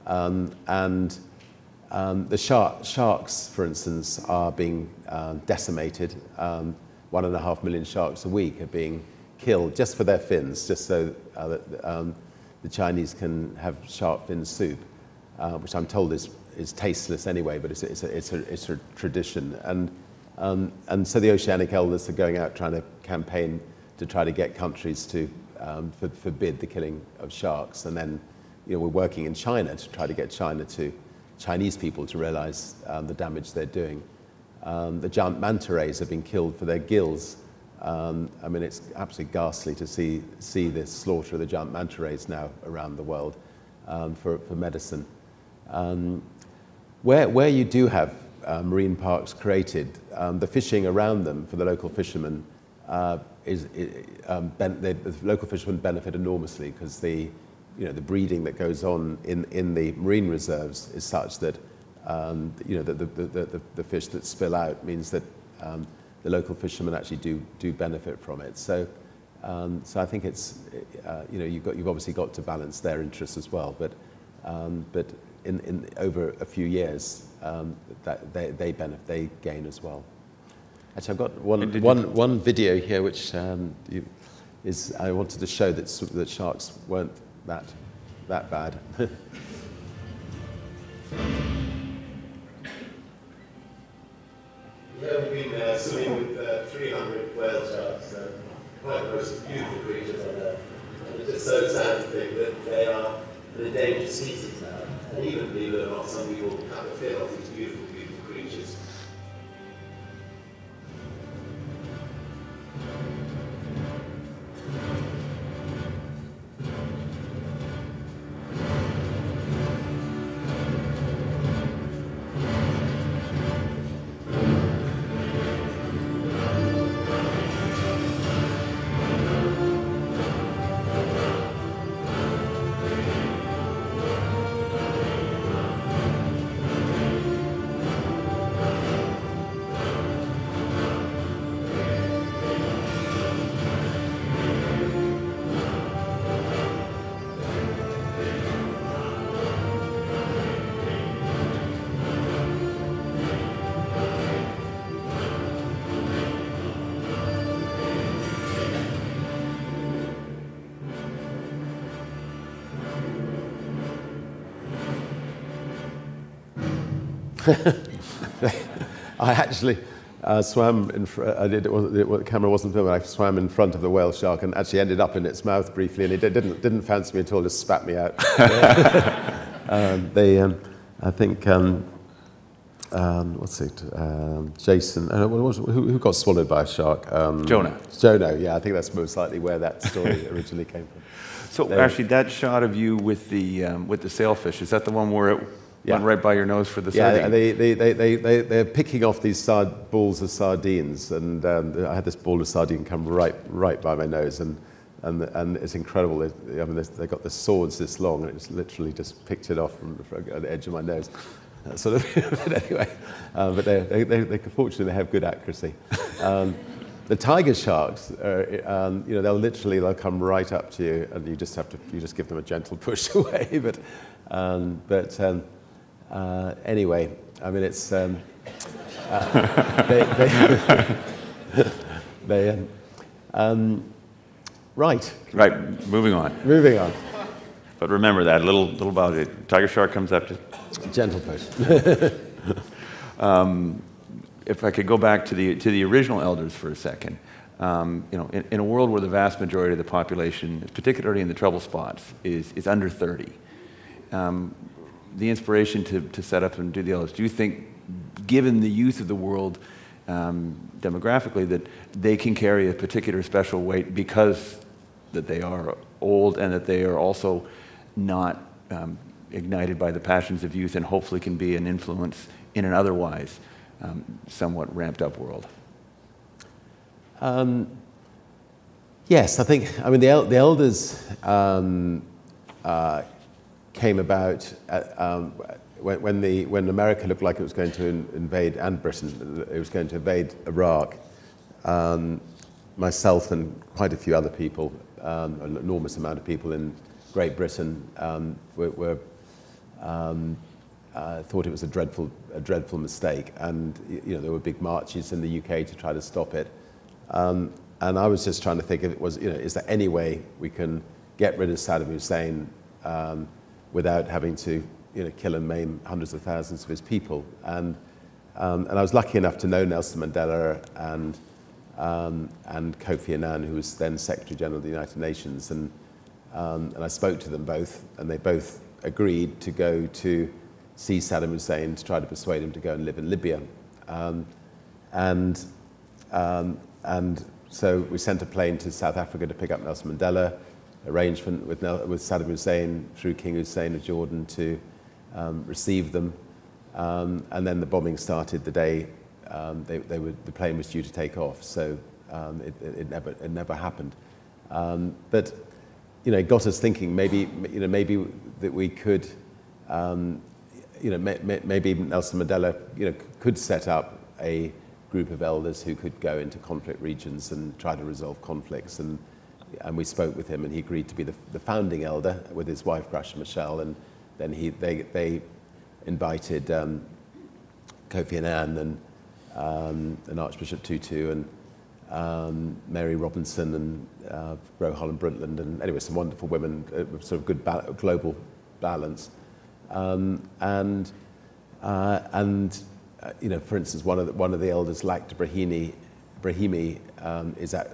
The sharks, for instance, are being decimated. 1.5 million sharks a week are being killed just for their fins, just so that the Chinese can have shark fin soup, which I'm told is tasteless anyway, but it's a tradition. And so the oceanic elders are going out trying to campaign to try to get countries to forbid the killing of sharks. And then, you know, we're working in China to try to get Chinese people to realize the damage they're doing. The giant manta rays have been killed for their gills. I mean, it's absolutely ghastly to see the slaughter of the giant manta rays now around the world for medicine. Where you do have marine parks created, the fishing around them for the local fishermen the local fishermen benefit enormously, because the you know, the breeding that goes on in the marine reserves is such that you know, the fish that spill out means that the local fishermen actually do benefit from it. So I think it's you know, you've obviously got to balance their interests as well, but in over a few years that they benefit, they gain as well. Actually, I've got one video here which is I wanted to show that sharks weren't that bad. Yeah, we've been swimming with 300 whale sharks, quite the most beautiful creatures on Earth. And it's just so sad to think that they are an endangered species now. And even, believe it or not, some people cut the fin off these beautiful, beautiful creatures. I actually swam in the camera wasn't filming. I swam in front of the whale shark and actually ended up in its mouth briefly, and it didn't fancy me at all. Just spat me out. I think what's it? Jason. Who got swallowed by a shark? Jonah. Jonah. Yeah, I think that's most likely where that story originally came from. So actually, that shot of you with the sailfish, is that the one where it went right by your nose for the sardine? Yeah, they're picking off these balls of sardines, and I had this ball of sardine come right by my nose, and it's incredible. I mean, they got the swords this long, and it just literally just picked it off from the edge of my nose. Sort of, but anyway, but they fortunately have good accuracy. The tiger sharks, you know, they'll come right up to you, and you just give them a gentle push away. But anyway, I mean, it's right. Right. Moving on. Moving on. But remember that little about it. Tiger shark comes up to gentle push. If I could go back to the original elders for a second, you know, in a world where the vast majority of the population, particularly in the trouble spots, is under 30, the inspiration to set up and do the elders, do you think, given the youth of the world demographically, that they can carry a particular special weight because that they are old and that they are also not ignited by the passions of youth and hopefully can be an influence in an otherwise somewhat ramped up world? Yes, I think, I mean, the elders came about when America looked like it was going to invade, and Britain, it was going to invade Iraq. Myself and quite a few other people, an enormous amount of people in Great Britain, thought it was a dreadful mistake, and you know, there were big marches in the UK to try to stop it. And I was just trying to think if it was, you know, is there any way we can get rid of Saddam Hussein without having to, you know, kill and maim hundreds of thousands of his people? And I was lucky enough to know Nelson Mandela and Kofi Annan, who was then Secretary General of the United Nations, and I spoke to them both, and they both agreed to go to see Saddam Hussein to try to persuade him to go and live in Libya. And so we sent a plane to South Africa to pick up Nelson Mandela, arrangement with Saddam Hussein through King Hussein of Jordan to receive them. And then the bombing started the day the plane was due to take off. So it never happened. But got us thinking maybe that we could, maybe Nelson Mandela, could set up a group of elders who could go into conflict regions and try to resolve conflicts. And we spoke with him, and he agreed to be the founding elder with his wife, Gracia Michelle. And then they invited Kofi Annan and Archbishop Tutu and Mary Robinson and Ro Holland Brundtland, and anyway, some wonderful women, sort of good global balance. For instance, one of the elders, Lakhdar Brahimi,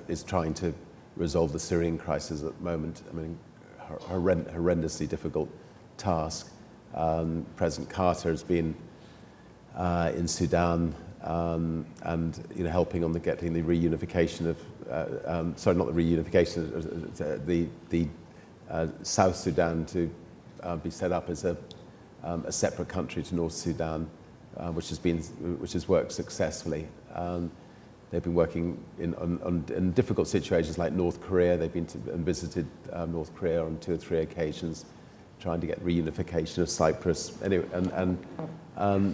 is trying to resolve the Syrian crisis at the moment. I mean, horrendously difficult task. President Carter has been in Sudan and helping on getting the reunification of sorry, not the reunification, the South Sudan to be set up as a separate country to North Sudan, which has worked successfully. They've been working in difficult situations like North Korea. They've been and visited North Korea on 2 or 3 occasions, trying to get reunification of Cyprus. Anyway,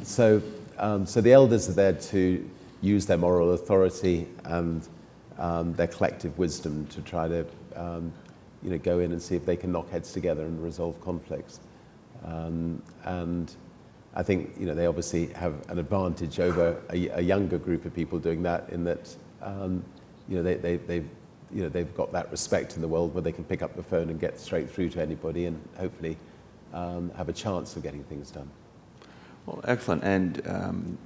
so the elders are there to use their moral authority and their collective wisdom to try to go in and see if they can knock heads together and resolve conflicts. And I think they obviously have an advantage over a younger group of people doing that, in that they've got that respect in the world where they can pick up the phone and get straight through to anybody and hopefully have a chance of getting things done. Well, excellent. And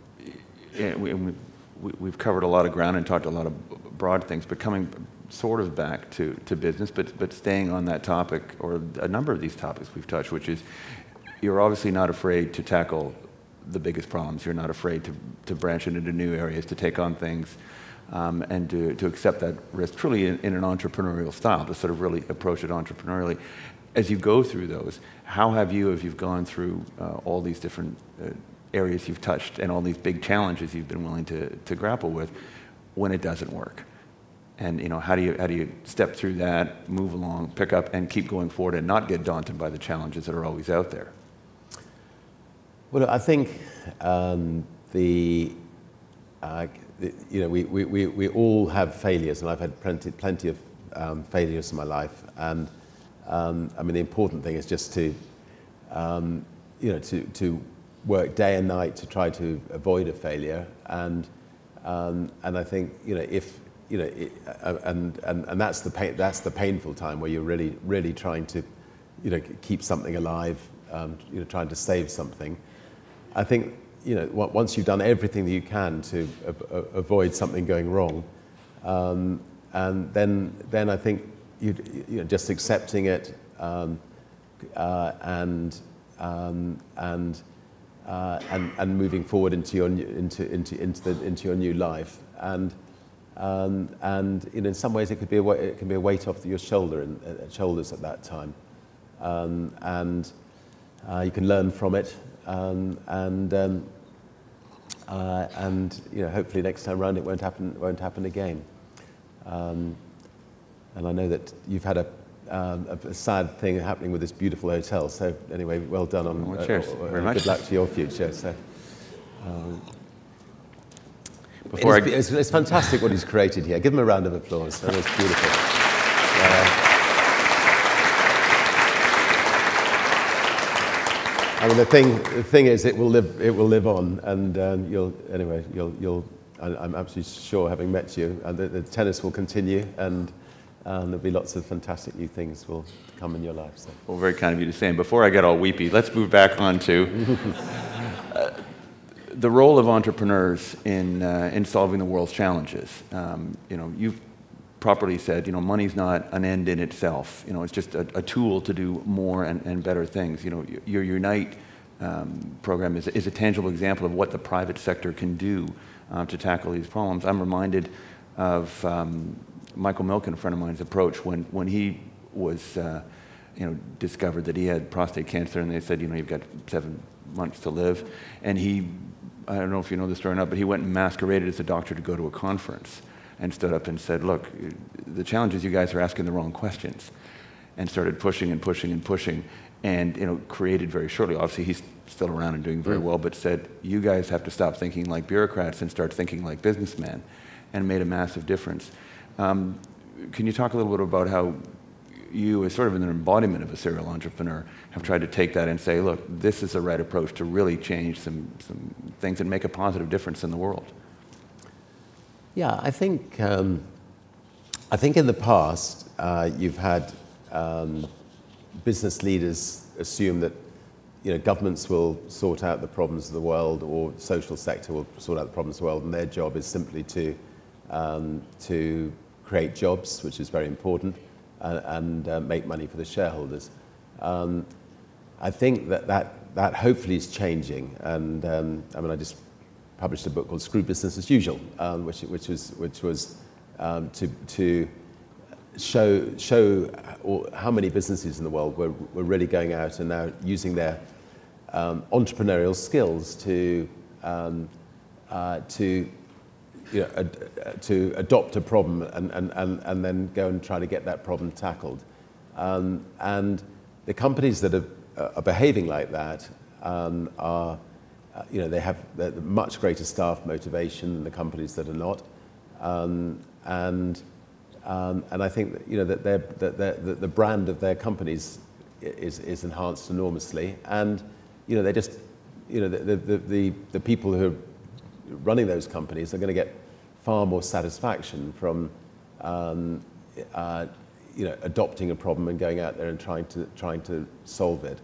we've covered a lot of ground and talked a lot of broad things, but coming sort of back to business, but staying on that topic, or a number of these topics we've touched, which is, you're obviously not afraid to tackle the biggest problems. You're not afraid to branch into new areas, to take on things, and to accept that risk truly in an entrepreneurial style, to sort of really approach it entrepreneurially. As you go through those, how have you, if you've gone through all these different areas you've touched and all these big challenges you've been willing to grapple with, when it doesn't work? And how do you step through that, move along, pick up, and keep going forward, and not get daunted by the challenges that are always out there? Well, I think we all have failures, and I've had plenty of failures in my life. And I mean, the important thing is just to work day and night to try to avoid a failure. And I think and that's the painful time where you're really trying to keep something alive, trying to save something. I think once you've done everything that you can to avoid something going wrong, and then I think just accepting it and moving forward into your new life, and in some ways it can be a weight off your shoulders at that time, and you can learn from it. And hopefully next time round it won't happen again. And I know that you've had a sad thing happening with this beautiful hotel. So anyway, well done on. Well, cheers. Very much. Good luck to your future. So. It's fantastic what he's created here. Give him a round of applause. That was beautiful. I mean, the thing is, it will live on, and I'm absolutely sure, having met you, the tennis will continue, and there'll be lots of fantastic new things will come in your life. So. Well, very kind of you to say. And before I get all weepy, let's move back on to the role of entrepreneurs in solving the world's challenges. You've properly said, money's not an end in itself. It's just a tool to do more and better things. Your Unite program is a tangible example of what the private sector can do to tackle these problems. I'm reminded of Michael Milken, a friend of mine's approach when he was, discovered that he had prostate cancer, and they said, you've got 7 months to live, and I don't know if you know the story or not, but he went and masqueraded as a doctor to go to a conference, and stood up and said, look, the challenge is you guys are asking the wrong questions. and started pushing and pushing and pushing, and created very shortly. Obviously, he's still around and doing very well, but said, you guys have to stop thinking like bureaucrats and start thinking like businessmen, and made a massive difference. Can you talk a little bit about how you, as sort of an embodiment of a serial entrepreneur, have tried to take that and say, look, this is the right approach to really change some things and make a positive difference in the world? Yeah, I think in the past you've had business leaders assume that governments will sort out the problems of the world, or social sector will sort out the problems of the world, and their job is simply to create jobs, which is very important, and make money for the shareholders. I think that hopefully is changing, and I just published a book called Screw Business as Usual, which was to show how many businesses in the world were really going out and now using their entrepreneurial skills to adopt a problem and then go and try to get that problem tackled. And the companies that are behaving like that they have much greater staff motivation than the companies that are not. And I think that the brand of their companies is enhanced enormously, and they just the people who are running those companies are going to get far more satisfaction from adopting a problem and going out there and trying to solve it.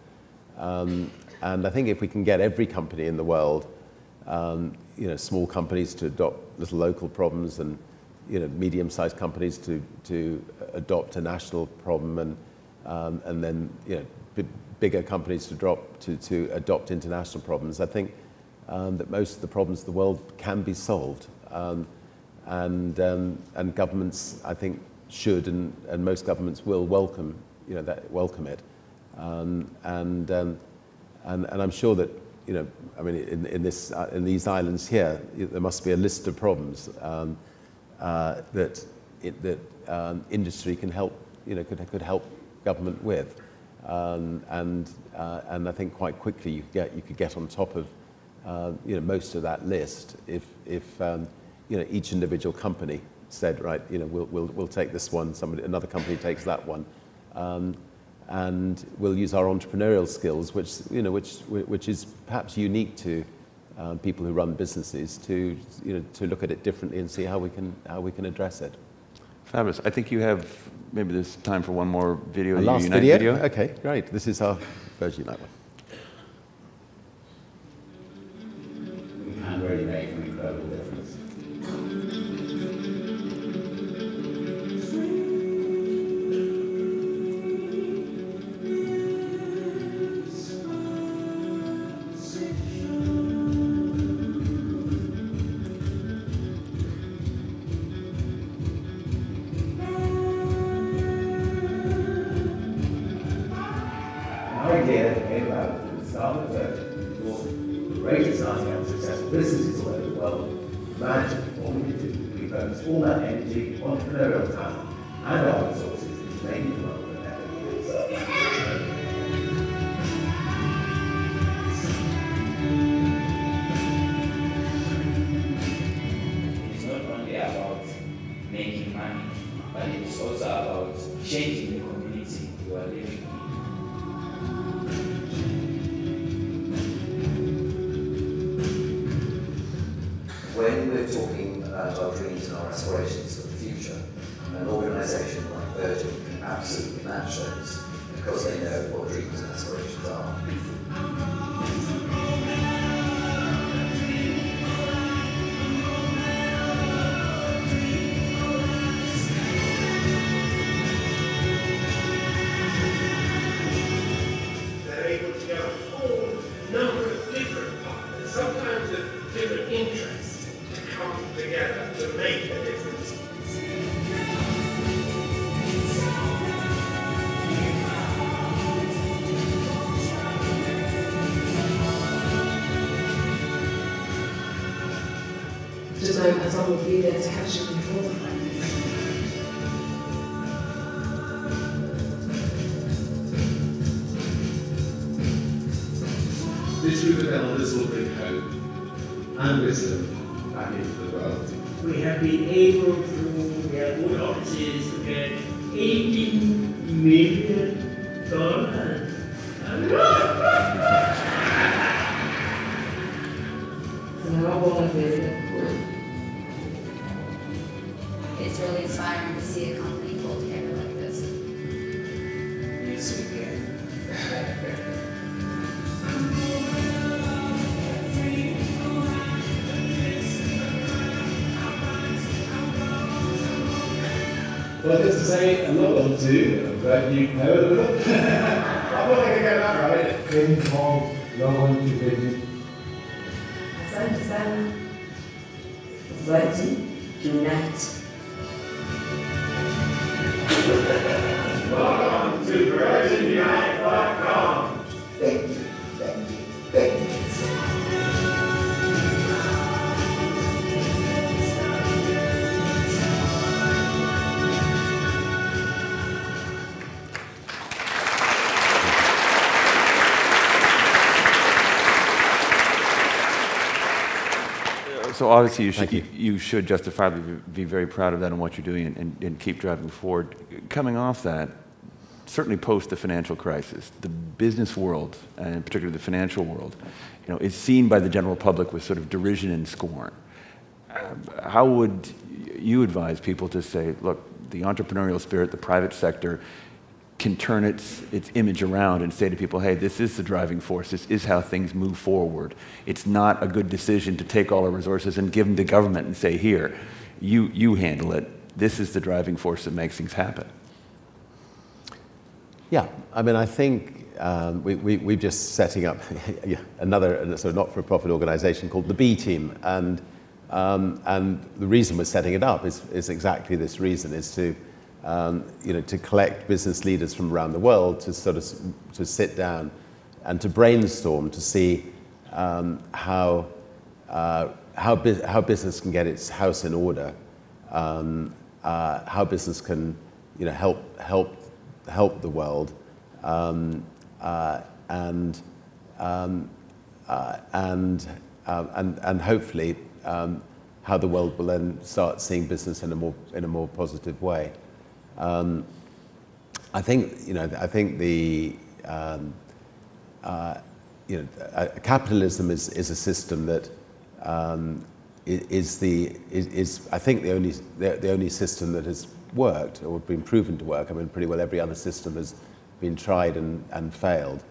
And I think if we can get every company in the world, small companies to adopt little local problems, and medium-sized companies to adopt a national problem, and then bigger companies to adopt international problems, I think that most of the problems of the world can be solved, and governments, I think, should and most governments will welcome it, and I'm sure that in these islands here, there must be a list of problems that industry can help could help government with, and I think quite quickly you could get on top of most of that list if each individual company said, right, we'll take this one, another company takes that one, and we'll use our entrepreneurial skills, which is perhaps unique to people who run businesses, to look at it differently and see how we can address it. Fabulous. I think you have, maybe there's time for one more video. A last video? Okay, great. This is our Virgin Unite one. We can really make an incredible difference. All that energy, entrepreneurial talent, and our resources into making the world a better place. It's not only about making money, but it's also about changing the community you are living in. When we're talking about our dreams and our aspirations for the future, an organisation like Virgin can absolutely match those, because they know what dreams and aspirations are. They're able to get a whole number of different partners, sometimes of different interests, to come together to make a difference. Just know that someone will be there to catch you before. this will bring hope and wisdom back into the world. We have been able to get good offices to get $18 million. It's really inspiring to see a company pull together like this. Yes, we can. Well, just to say a lot or two, but you've heard of them. I'm not going to get that right. Ping pong, long to visit. Sun, Virgin Unite. Welcome to VirginUnite.com. Thank you, thank you, thank you. So obviously you should justifiably be very proud of that and what you're doing and keep driving forward. Coming off that, certainly post the financial crisis, the business world, and particularly the financial world, is seen by the general public with sort of derision and scorn. How would you advise people to say, look, the entrepreneurial spirit, the private sector, can turn its image around and say to people, hey, this is the driving force, this is how things move forward. It's not a good decision to take all our resources and give them to government and say, here, you handle it. This is the driving force that makes things happen. Yeah, I mean, I think we're just setting up another sort of not-for-profit organization called the B Team. And the reason we're setting it up is exactly this reason, is to to collect business leaders from around the world to sort of to sit down and to brainstorm to see how business can get its house in order, how business can help the world, and hopefully how the world will then start seeing business in a more positive way. I think the capitalism is a system that is I think the only system that has worked or been proven to work. I mean, pretty well every other system has been tried and failed.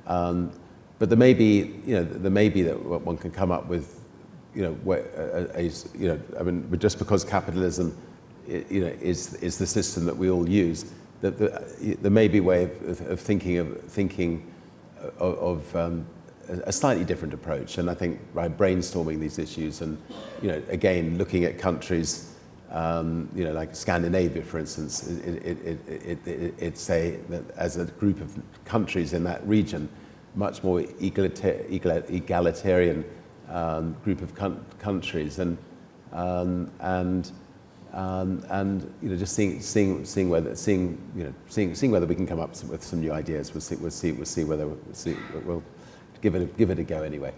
But there may be that one can come up with I mean, just because capitalism is the system that we all use, that there may be a way of thinking of a slightly different approach. And I think by brainstorming these issues and again looking at countries like Scandinavia, for instance, it's as a group of countries in that region, much more egalitarian group of countries, and just seeing whether we can come up with some new ideas. We'll see whether we'll give it a go anyway.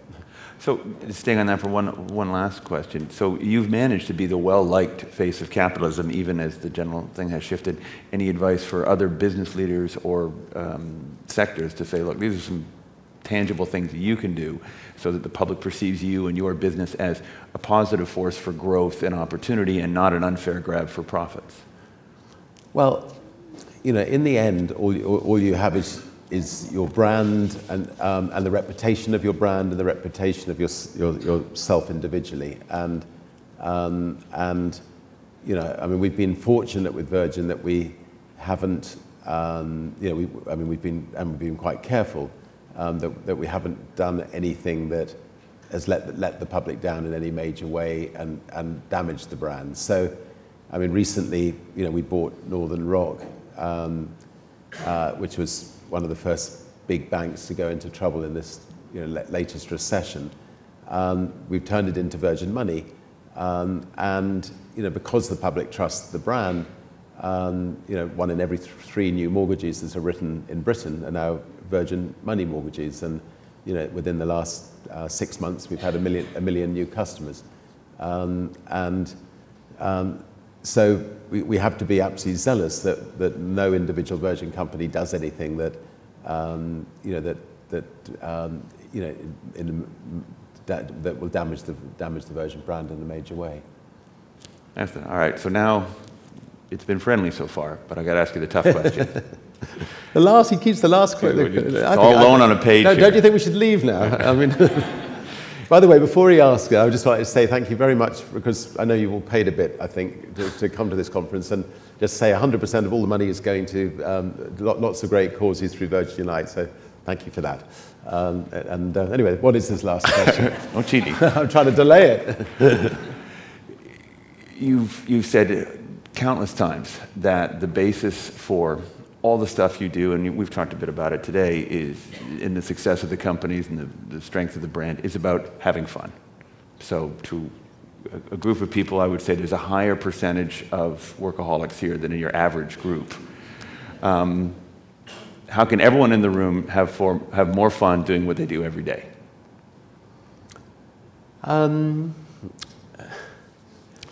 So staying on that for one last question. So you've managed to be the well-liked face of capitalism, even as the general thing has shifted. Any advice for other business leaders or sectors to say, look, these are some tangible things that you can do so that the public perceives you and your business as a positive force for growth and opportunity and not an unfair grab for profits? Well, in the end, all you have is your brand and the reputation of your brand and the reputation of yourself individually. And I mean, we've been fortunate with Virgin that we haven't, we've been quite careful that we haven't done anything that has let the public down in any major way and damaged the brand. So, I mean, recently, we bought Northern Rock, which was one of the first big banks to go into trouble in this latest recession. We've turned it into Virgin Money, and because the public trusts the brand, 1 in every 3 new mortgages that are written in Britain are now Virgin Money mortgages, and within the last 6 months, we've had a million new customers. So we have to be absolutely zealous that no individual Virgin company does anything that that will damage the Virgin brand in a major way. Excellent. All right. So now it's been friendly so far, but I got to ask you the tough question. He keeps the last quote. It's all alone on a page. No, don't you think we should leave now? I mean. By the way, before he asks, I would just like to say thank you very much, because I know you've all paid a bit, I think, to come to this conference, and just say 100% of all the money is going to lots of great causes through Virgin Unite, so thank you for that. Anyway, what is this last question? No cheating. I'm trying to delay it. You've said countless times that the basis for all the stuff you do, and we've talked a bit about it today, is in the success of the companies and the strength of the brand, is about having fun. So to a group of people, I would say there's a higher percentage of workaholics here than in your average group. How can everyone in the room have more fun doing what they do every day?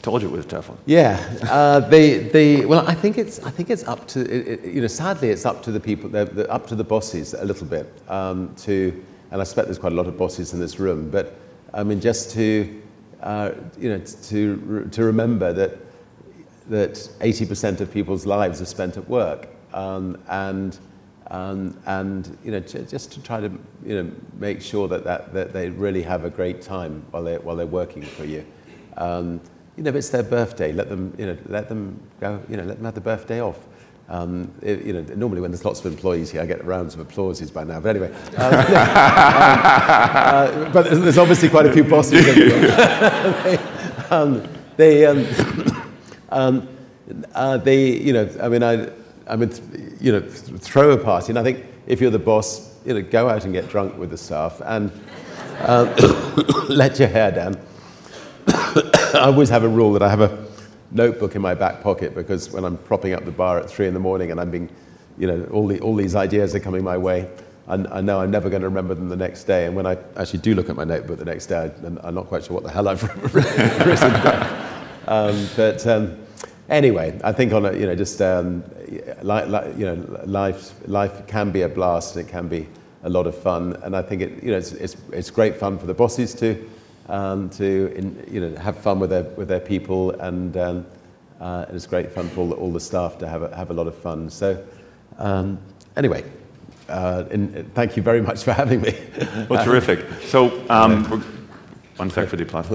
Told you it was a tough one. Yeah, well, I think it's up to sadly it's up to the people, up to the bosses a little bit and I suspect there's quite a lot of bosses in this room, but I mean just to remember that 80% of people's lives are spent at work, and just to try to make sure that they really have a great time while they're working for you. If it's their birthday, let them go. Let them have the birthday off. Normally when there's lots of employees here, I get rounds of applauses by now. But anyway, but there's obviously quite a few bosses. Throw a party, and I think if you're the boss, go out and get drunk with the staff and let your hair down. I always have a rule that I have a notebook in my back pocket, because when I'm propping up the bar at 3 in the morning and I'm being, all these ideas are coming my way, I know I'm never going to remember them the next day. And when I actually do look at my notebook the next day, I'm not quite sure what the hell I've written down. Anyway, I think on life can be a blast, and it can be a lot of fun. And I think it's great fun for the bosses to have fun with their people, and it's great fun for all the staff to have a lot of fun. So anyway, thank you very much for having me. Well, terrific. So one sec for the applause.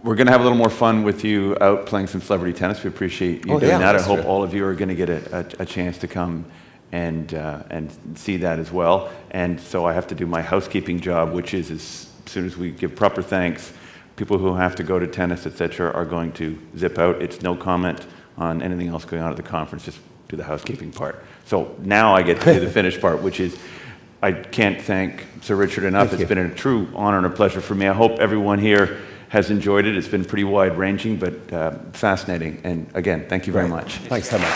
We're going to have a little more fun with you out playing some celebrity tennis. We appreciate you doing that. I hope all of you are going to get a chance to come and see that as well. And so I have to do my housekeeping job, which is as soon as we give proper thanks, people who have to go to tennis, etc., are going to zip out. It's no comment on anything else going on at the conference, just do the housekeeping part. So now I get to do the finished part, which is, I can't thank Sir Richard enough. It's been a true honor and a pleasure for me. I hope everyone here has enjoyed it. It's been pretty wide-ranging, but fascinating. And again, thank you very much. Thanks so much.